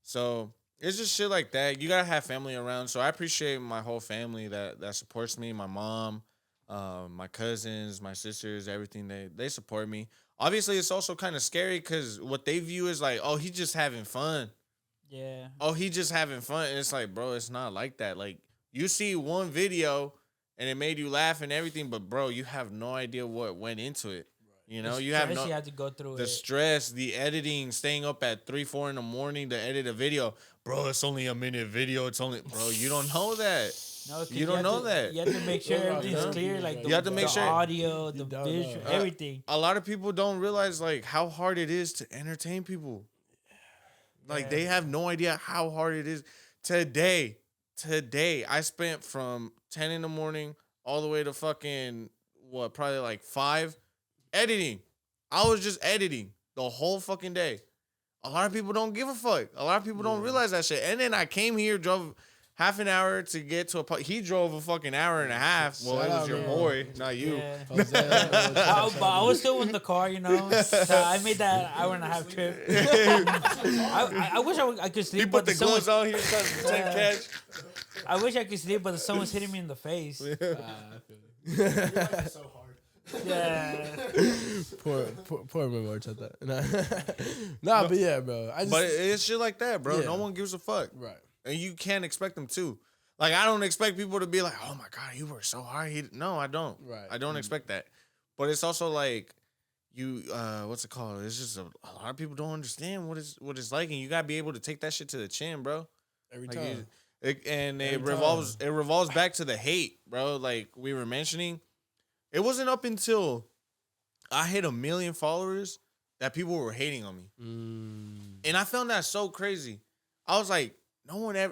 So it's just shit like that. You gotta have family around. So I appreciate my whole family that supports me. My mom, my cousins, my sisters, everything. They support me. Obviously, it's also kind of scary because what they view is like, oh, he's just having fun. Yeah. Oh, he just having fun. And it's like, bro, it's not like that. Like, you see one video and it made you laugh and everything, but bro, you have no idea what went into it. You know, you have no. You had to go through the stress, the editing, staying up at 3-4 in the morning to edit a video, bro. It's only a minute video. It's only, bro. You don't know that. No, you don't know that. You have to make sure everything's clear, like you have to make sure audio, the visual, everything. A lot of people don't realize like how hard it is to entertain people. Like they have no idea how hard it is. Today, I spent from 10 in the morning all the way to fucking probably like 5. Editing. I was just editing the whole fucking day. A lot of people don't give a fuck. A lot of people don't realize that shit. And then I came here, drove half an hour to get to a... He drove a fucking hour and a half. Well, it was your boy, not you. Yeah. But I was still in the car, you know. So I made that hour and a half trip. I wish I could sleep. He put the gloves on here trying to protect catch. I wish I could sleep, but someone's hitting me in the face. so hard. Yeah. poor Memo Horchata. Nah, but yeah, bro. But it's shit like that, bro. Yeah. No one gives a fuck. Right. And you can't expect them to. Like, I don't expect people to be like, oh my God, you work so hard. No, I don't. Right. I don't expect that. But it's also like, you, what's it called? It's just a lot of people don't understand what it's like. And you got to be able to take that shit to the chin, bro. Every like time. It revolves back to the hate, bro. Like we were mentioning. It wasn't up until I hit 1 million followers that people were hating on me. And I found that so crazy. I was like,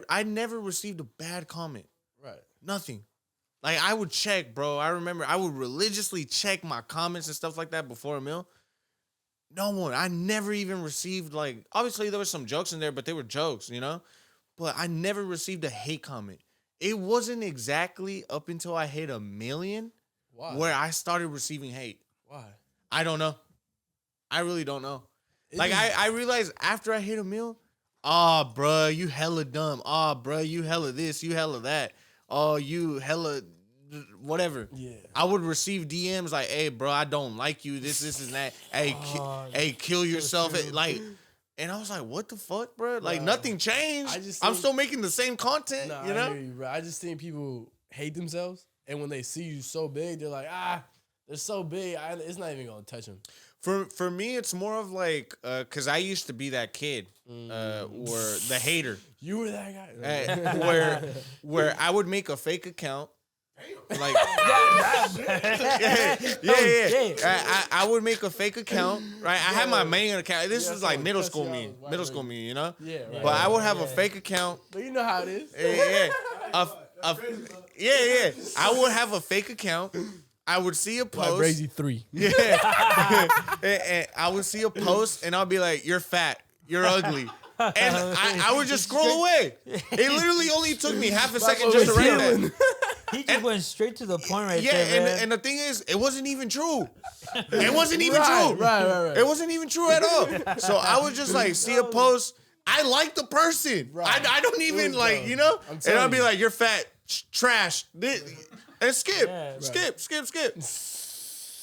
I never received a bad comment. Right. Nothing. Like, I would check, bro. I remember I would religiously check my comments and stuff like that before 1 mil. No one. I never even received, like, obviously there were some jokes in there, but they were jokes, you know? But I never received a hate comment. It wasn't exactly up until I hit 1 million. Why? Where I started receiving hate. Why? I don't know. I really don't know. I realized after I hit 1 mil, bruh, you hella dumb. Bruh, you hella this, you hella that. You hella whatever. Yeah. I would receive DMs like, hey, bro, I don't like you, this and that. Hey, kill yourself. Like, and I was like, what the fuck, bro? Like, nothing changed. I'm still making the same content, you know? I hear you, bro. I just think people hate themselves. And when they see you so big, they're like, they're so big. It's not even going to touch them. For me, it's more of like, because I used to be that kid, or the hater. You were that guy. Where I would make a fake account. Like, yeah. I would make a fake account, right? I had my main account. This was like middle school me, you know? Yeah, right. But I would have a fake account. But you know how it is. Yeah. I would have a fake account. I would see a post. YBRAZZY 3. Yeah. and I would see a post and I'll be like, you're fat. You're ugly. And I would just scroll away. It literally only took me half a second just to write that. He just went straight to the point right Yeah, there, man. and the thing is, it wasn't even true. It wasn't even Right, true. right. It wasn't even true at all. So I would just like see a post. I like the person. Right. I don't even Dude, like, bro. you know? I'm And telling I'll be you. like, you're fat, trash. And skip, Yeah. skip.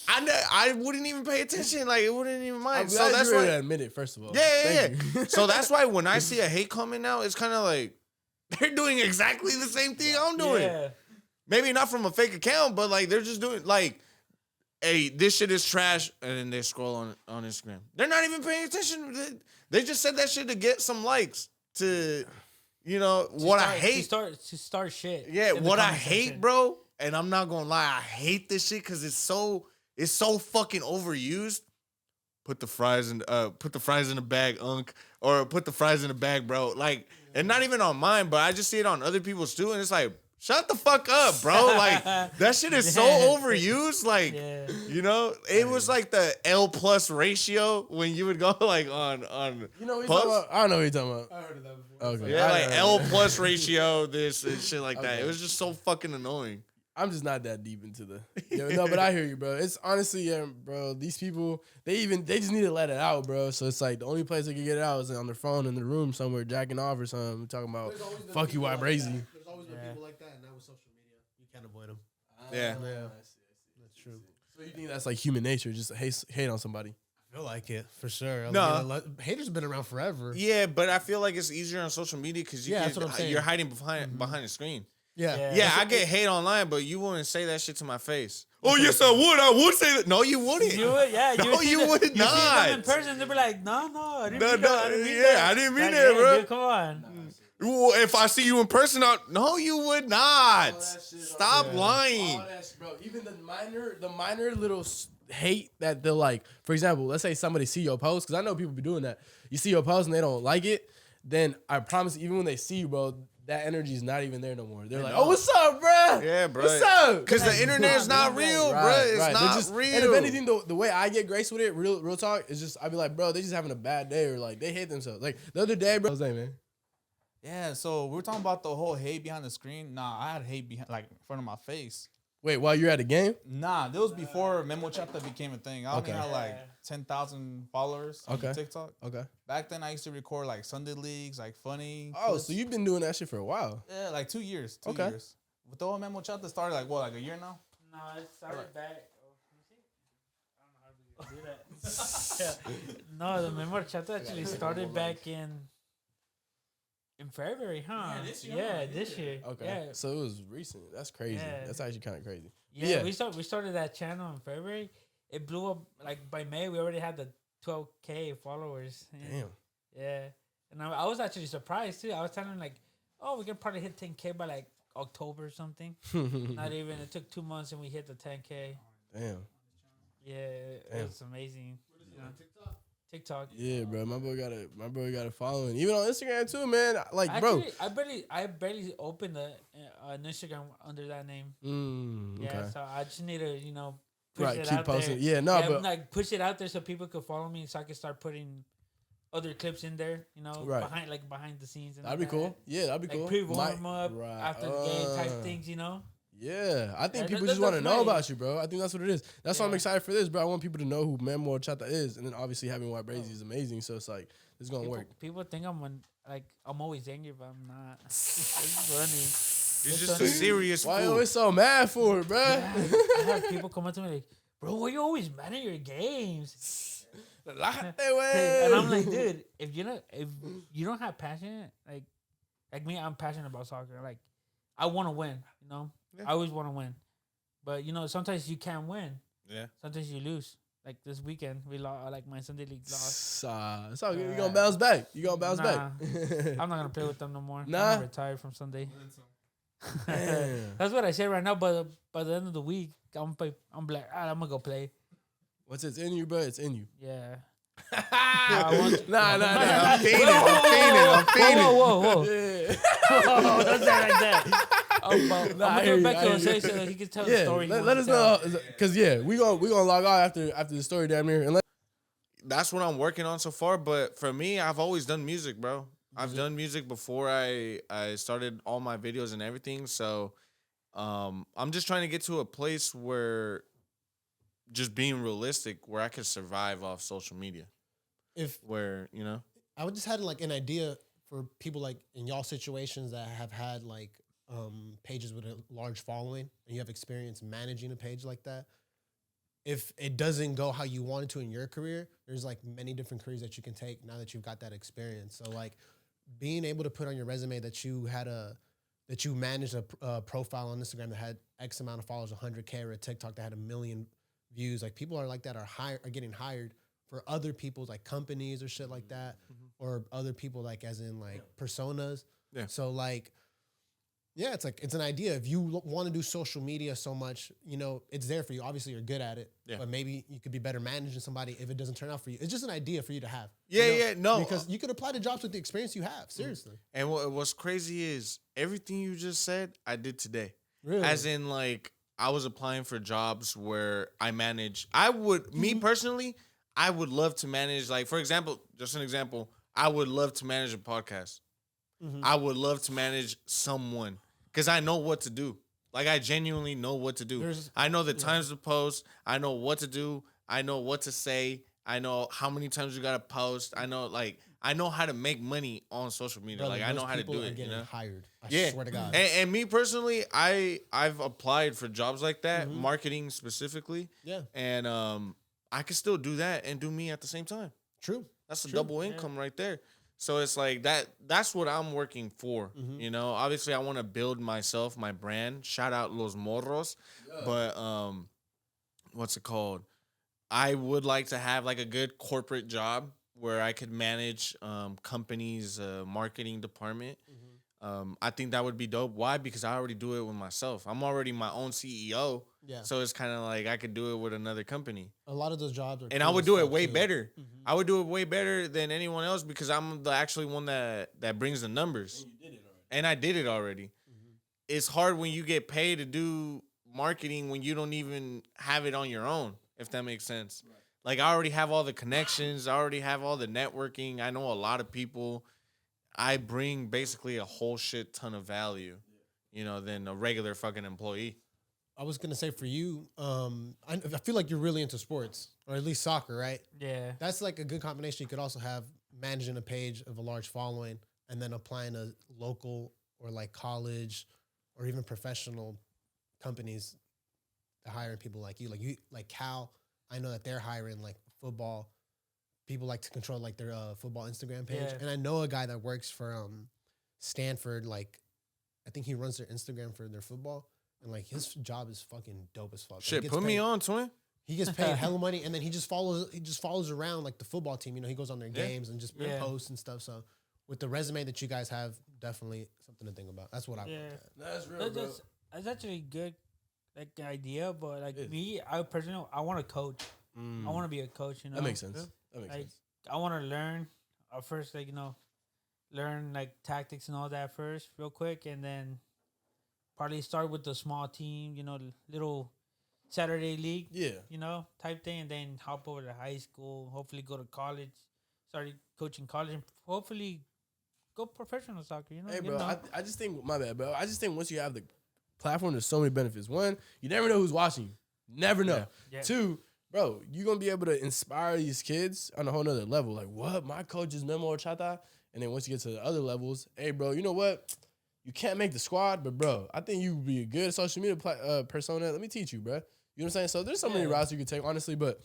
I wouldn't even pay attention. Like, it wouldn't even mind. I'm So glad that's you ready why. to admit it, first of all. Yeah. Thank you. So that's why when I see a hate comment now, it's kind of like they're doing exactly the same thing I'm doing. Yeah. Maybe not from a fake account, but like they're just doing like, hey, this shit is trash, and then they scroll on Instagram. They're not even paying attention. They just said that shit to get some likes to, you know, what I hate. To start shit. Yeah, in the what I comment hate, section. bro. And I'm not gonna lie, I hate this shit because it's so fucking overused. Put the fries in the bag, Unc, or put the fries in the bag, bro. Like, and not even on mine, but I just see it on other people's too, and it's like, shut the fuck up, bro. Like, that shit is so overused. Like, Yeah. you know, it was like the L plus ratio when you would go like on You know what you're post. talking about? I don't know what you're talking about. I heard of that before. Okay. Yeah, I like know. L plus ratio, this and shit like that. Okay. It was just so fucking annoying. I'm just not that deep into the. Yeah, no, but I hear you, bro. It's honestly, yeah, bro. These people, they just need to let it out, bro. So it's like the only place they can get it out is on their phone in the room somewhere, jacking off or something. We're talking about There's always been fuck you, people like YBRAZZY. that. There's always been Yeah. people like that, and now with social media, you can't avoid them. Yeah. That's true. So you think that's like human nature, just to hate on somebody? I feel like it for sure. No. Haters have been around forever. Yeah, but I feel like it's easier on social media because Yeah, that's what I'm saying. you're hiding behind the screen. Yeah. Yeah, I get hate online, but you wouldn't say that shit to my face. Oh yes, I would. I would say that. No, you wouldn't. You would, yeah. No, see you them- would you see them in not. person, they'd be like, no, I didn't No, mean no, that. I didn't mean yeah, that. I didn't mean Like, that, hey, bro. Dude, come on. Well, if I see you in person, no, you would not. that shit Stop lying. All that shit, bro. Even the minor little hate that they'll like. For example, let's say somebody see your post, because I know people be doing that. You see your post and they don't like it, then I promise, even when they see you, bro, that energy is not even there no more. They're like, "Oh, what's up, bro? Yeah, bro. What's up?" Because the internet's not real, bro. It's They're not just, real. And if anything, the way I get grace with it, real talk, is just I'd be like, bro, they just having a bad day, or like they hate themselves. Like the other day, bro, I was like, man, Yeah, so we're talking about the whole hate behind the screen. Nah, I had hate behind, like, in front of my face. wait, while you're at a game, Nah, that was before Memo Horchata became a thing. I only Okay. had like 10,000 followers on Okay. TikTok. okay. Back then, I used to record like Sunday leagues, like funny. Oh, clips. so you've been doing that shit for a while. Yeah, like 2 years. 2 Okay. years. But the whole Memo Horchata started like what, like a year now? No, it started back. I don't know how to do that. No, the Memo Horchata actually started back in February, huh? Yeah, this year. Okay, Yeah. so it was recent. That's crazy. Yeah. That's actually kind of crazy. Yeah, we started that channel in February. It blew up like by May. We already had the 12K followers. Damn. Yeah, and I was actually surprised too. I was telling him like, oh, we could probably hit 10K by like October or something. Not even. It took 2 months and we hit the 10K. Damn. Yeah, it Damn. was amazing. TikTok. Yeah, bro. My boy got a following. Even on Instagram too, man. Like, bro. Actually, I barely opened an Instagram under that name. Okay. Yeah, so I just need to push Right, it keep out posting. there. Yeah, no, but like push it out there so people could follow me, so I can start putting other clips in there. Right. behind the scenes. And that'd be all cool. that. Yeah, that'd be Like cool. pre-warm up Right. after the game type things. Yeah, I think Yeah, people that- just want to that's know my- about you, bro. I think that's what it is. That's why I'm Yeah. excited for this, bro. I want people to know who Memo Horchata is, and then obviously having YBRAZZY is amazing. So it's like it's gonna work. People think I'm always angry, but I'm not. It's funny. You're just a serious Why you fool. always so mad for it, bro? I have people come up to me like, bro, why you always mad at your games? And I'm like, dude, if you don't have passion, like me, I'm passionate about soccer. Like, I want to win. I always want to win. But sometimes you can't win. Yeah. Sometimes you lose. Like this weekend, we lost. Like my Sunday league lost. It's all good. You're gonna bounce back. You're gonna bounce back. I'm not gonna play with them no more. Nah. I'm retired from Sunday. Damn. That's what I say right now. But by the end of the week, I'm like, I'm gonna go play. What's it's in you, bro? It's in you. Yeah. Nah. I'm feeding. Whoa. Yeah. Oh, don't say it like that. I'm I gonna hear go you, back I to hear Jose you. so that he can tell the Yeah, story. he let wants us to tell. know, cause we gonna log off after the story down here. And That's what I'm working on so far. But for me, I've always done music, bro. I've done music before I started all my videos and everything. So I'm just trying to get to a place where just being realistic, where I could survive off social media. If Where, you know, I would just had like an idea for people like in y'all situations that have had like pages with a large following and you have experience managing a page like that. If it doesn't go how you wanted to in your career, there's like many different careers that you can take now that you've got that experience. So like being able to put on your resume that you managed a profile on Instagram that had X amount of followers, 100K, or a TikTok that had 1 million views. Like people are like that are getting hired for other people's like companies or shit like that, or other people like as in like personas. Yeah. So like, yeah, it's like it's an idea. If you want to do social media so much, you know, it's there for you. Obviously, you're good at it, but maybe you could be better managing somebody if it doesn't turn out for you. It's just an idea for you to have. No, because you could apply to jobs with the experience you have. Seriously. And what's crazy is everything you just said, I did today. Really? As in, like, I was applying for jobs where I manage. Me personally, I would love to manage, like, for example, just an example, I would love to manage a podcast. I would love to manage someone because I know what to do. Like, I genuinely know what to do. I know the times to post. I know what to do. I know what to say. I know how many times you got to post. I know how to make money on social media. Brother, like, I know how to people do are it, getting you know? hired. I swear to God. And me personally, I've applied for jobs like that, marketing specifically. Yeah. And I can still do that and do me at the same time. True. That's a double income right there. So it's like that's what I'm working for. You know, obviously I want to build myself, my brand. Shout out Los Morros. Yeah. But what's it called? I would like to have like a good corporate job where I could manage companies' marketing department. I think that would be dope. Why? Because I already do it with myself. I'm already my own CEO. Yeah. So it's kind of like I could do it with another company. A lot of those jobs are, and I would do it way better. I would do it way better than anyone else because I'm the actually one that brings the numbers. And you did it already. And I did it already. It's hard when you get paid to do marketing when you don't even have it on your own, if that makes sense. Right. Like, I already have all the connections. I already have all the networking. I know a lot of people. I bring basically a whole shit ton of value, you know, than a regular fucking employee. I was going to say for you, I feel like you're really into sports, or at least soccer, right? Yeah. That's like a good combination. You could also have managing a page of a large following and then applying to local or like college or even professional companies to hiring people like you. Like Cal, I know that they're hiring like football. People like to control like their football Instagram page. Yeah. And I know a guy that works for Stanford. Like, I think he runs their Instagram for their football. And like his job is fucking dope as fuck. Shit, put me on, twin. He gets paid hella money, and then he just follows around like the football team. You know, he goes on their games and just posts and stuff. So with the resume that you guys have, definitely something to think about. That's what I want. That's real, bro. That's actually a good like idea, but like me, I personally I want to coach. I want to be a coach. You know, that makes sense. That makes sense. I want to learn first, like, you know, learn like tactics and all that first, real quick, and then probably start with the small team, you know, little Saturday league, you know, type thing, and then hop over to high school, hopefully go to college, start coaching college, and hopefully go professional soccer, you know? Hey, bro, I just think, my bad, bro. I just think once you have the platform, there's so many benefits. One, you never know who's watching you. Never know. Yeah. Two, bro, you're going to be able to inspire these kids on a whole nother level. Like, what? My coach is Memo Horchata. And then once you get to the other levels, hey, bro, you know what? You can't make the squad, but, bro, I think you would be a good social media persona. Let me teach you, bro. You know what I'm saying? So there's so many routes you could take, honestly. But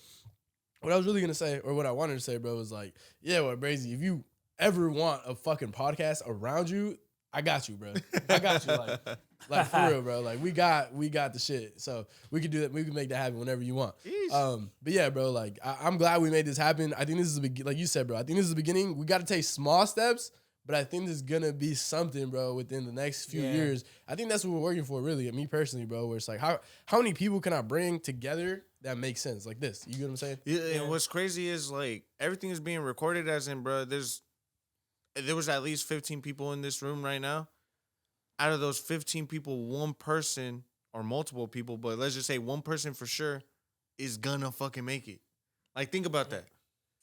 what I was really going to say, or what I wanted to say, bro, was like, yeah, well, YBRAZZY, if you ever want a fucking podcast around you, I got you, bro. I got you, like for real, bro. Like we got the shit. So we could do that. We can make that happen whenever you want. But yeah, bro. Like I'm glad we made this happen. I think this is like you said, bro. I think this is the beginning. We got to take small steps, but I think this is gonna be something, bro. Within the next few years, I think that's what we're working for, really. Me personally, bro. Where it's like, how many people can I bring together that makes sense, like this? You get what I'm saying? Yeah. And what's crazy is like everything is being recorded, as in, bro. There was at least 15 people in this room right now. Out of those 15 people, one person or multiple people, but let's just say one person for sure is gonna fucking make it. Like, think about that.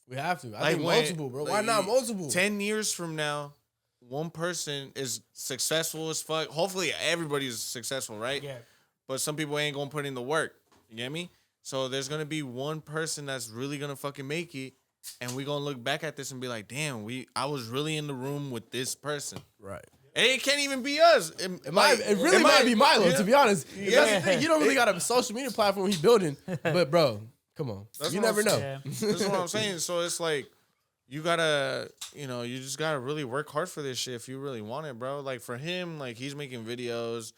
We have to. I think multiple, bro. Why not multiple? 10 years from now, one person is successful as fuck. Hopefully everybody's successful, right? Yeah. But some people ain't gonna put in the work. You get me? So there's gonna be one person that's really gonna fucking make it, and we gonna look back at this and be like, damn, I was really in the room with this person. Right. And it can't even be us. It Really might be Milo, yeah. to be honest. Yeah. That's the thing. You don't really got a social media platform he building. But, bro, come on. That's You what never I'm know. saying. That's what I'm saying. So it's like, you gotta, you just gotta really work hard for this shit if you really want it, bro. Like for him, like he's making videos.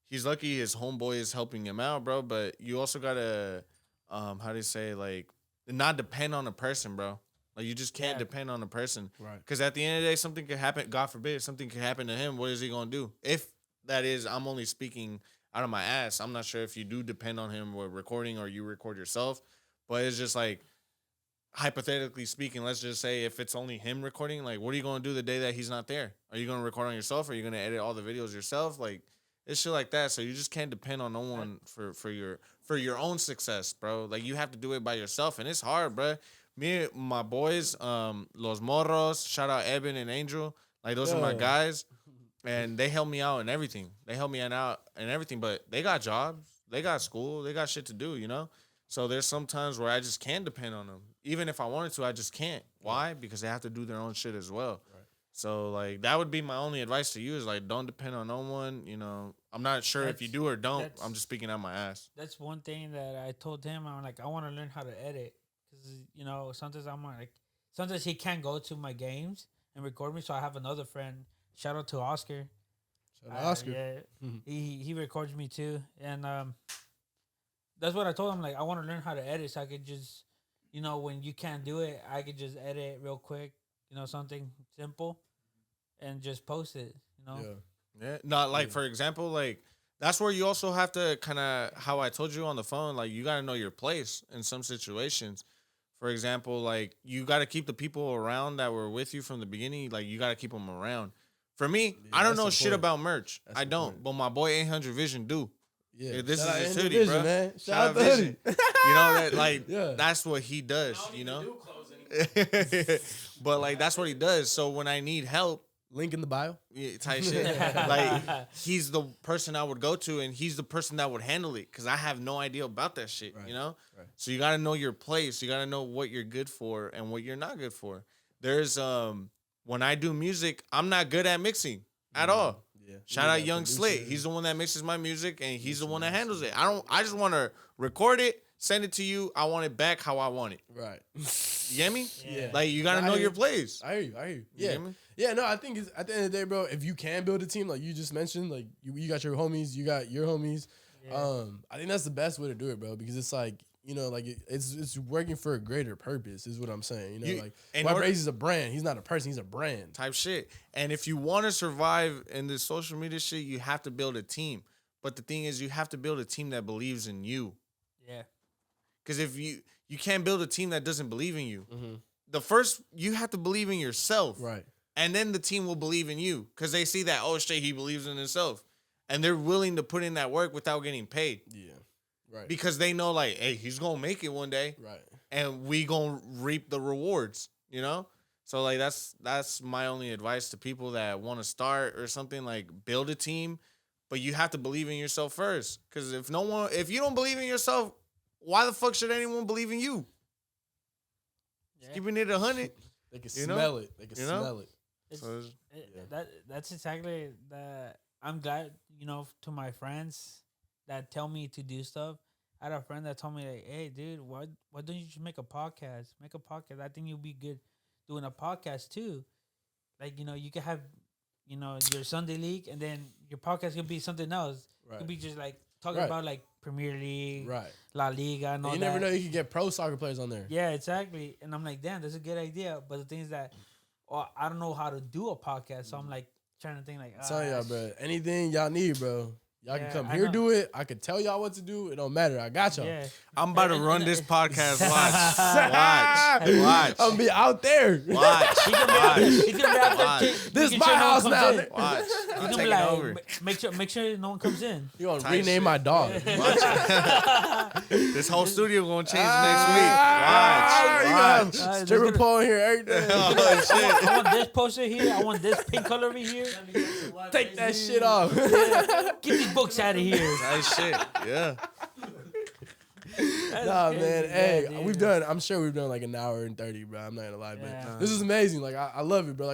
He's lucky his homeboy is helping him out, bro. But you also gotta, how do you say, like, not depend on a person, bro. Like you just can't depend on a person, Right. Because at the end of the day, something could happen. God forbid, something could happen to him. What is he gonna do? If that is, I'm only speaking out of my ass. I'm not sure if you do depend on him with recording or you record yourself, but it's just like, hypothetically speaking, let's just say if it's only him recording, like, what are you gonna do the day that he's not there? Are you gonna record on yourself? Are you gonna edit all the videos yourself? Like, it's shit like that. So you just can't depend on no one for your own success, bro. Like you have to do it by yourself, and it's hard, bro. Me, my boys, Los Morros, shout out Eben and Angel. Like those are my guys, and they help me out and everything. They help me out and everything, but they got jobs, they got school, they got shit to do, So there's some times where I just can't depend on them. Even if I wanted to, I just can't. Why? Because they have to do their own shit as well. Right. So like that would be my only advice to you is like don't depend on no one. I'm not sure if you do or don't. I'm just speaking out my ass. That's one thing that I told him. I'm like, I want to learn how to edit because sometimes I'm like, sometimes he can't go to my games and record me, so I have another friend. Shout out to Oscar. Shout out Oscar. Yeah, he records me too, and that's what I told him. Like, I want to learn how to edit, so I could just, when you can't do it, I could just edit real quick, something simple, and just post it. Yeah. Not like for example, like that's where you also have to kind of how I told you on the phone. Like you got to know your place in some situations. For example, like you got to keep the people around that were with you from the beginning. Like you got to keep them around. For me, I don't know shit about merch. I don't, but my boy 800 Vision do. Yeah, this is his hoodie, Vision, bro. Man. Shout out Vision. That like that's what he does. But like that's what he does. So when I need help, link in the bio. Yeah, type shit. Like he's the person I would go to, and he's the person that would handle it because I have no idea about that shit. Right. Right. So you got to know your place. You got to know what you're good for and what you're not good for. There's when I do music, I'm not good at mixing at all. Yeah. Shout out Young Slit. He's the one that mixes my music, and he's the one that handles it. I just want to record it, send it to you. I want it back how I want it. Right. You get me? Yeah. Like you gotta know your place. I hear you. Yeah. You get me? Yeah. No, I think it's, at the end of the day, bro. If you can build a team, like you just mentioned, like you got your homies, you got your homies. Yeah. I think that's the best way to do it, bro. Because it's like like it's working for a greater purpose. Is what I'm saying. Like YBRAZZY is a brand. He's not a person. He's a brand. Type shit. And if you want to survive in this social media shit, you have to build a team. But the thing is, you have to build a team that believes in you. Yeah. Because if you can't build a team that doesn't believe in you. Mm-hmm. You have to believe in yourself. Right. And then the team will believe in you. Because they see that, oh, shit, he believes in himself. And they're willing to put in that work without getting paid. Yeah. Right. Because they know, like, hey, he's going to make it one day. Right. And we going to reap the rewards, So, like, that's my only advice to people that want to start or something. Like, build a team. But you have to believe in yourself first. Because if you don't believe in yourself, why the fuck should anyone believe in you? Yeah. Keeping it 100. They can smell it. They can smell it. That's exactly that. I'm glad, to my friends that tell me to do stuff. I had a friend that told me, like, hey, dude, why don't you just make a podcast? Make a podcast. I think you'll be good doing a podcast, too. Like, you can have, your Sunday league, and then your podcast could be something else. Right. It could be just, like, talking about, like, Premier League, La Liga, and all that. You never know. You could get pro soccer players on there. Yeah, exactly. And I'm like, damn, that's a good idea. But the thing is that I don't know how to do a podcast. So I'm, like, trying to think, like... I'm telling y'all, bro. Anything y'all need, bro. Y'all can Yeah, come I here know. do it. I can tell y'all what to do. It don't matter. I got y'all. Yeah. I'm about to run this podcast. Watch. I'm gonna be out there. Watch. He's gonna be out there. He's gonna be out there. Watch. This making my sure no one house comes now. in. Watch. He's I'm gonna be taking like, over. make sure no one comes in. You gonna Tight rename shit. my dog? This whole studio gonna change next You week. gonna Watch. have stripper pole in here every day. Oh shit. I want this poster here. I want this pink color over here. Take that shit off. Get these books out of here. Nice shit. Yeah. Nah, crazy. man. Yeah, Hey, dude. we've done. I'm sure we've done like an hour and 30, bro. I'm not gonna lie, but Yeah. this is amazing. Like I love it, bro. Like,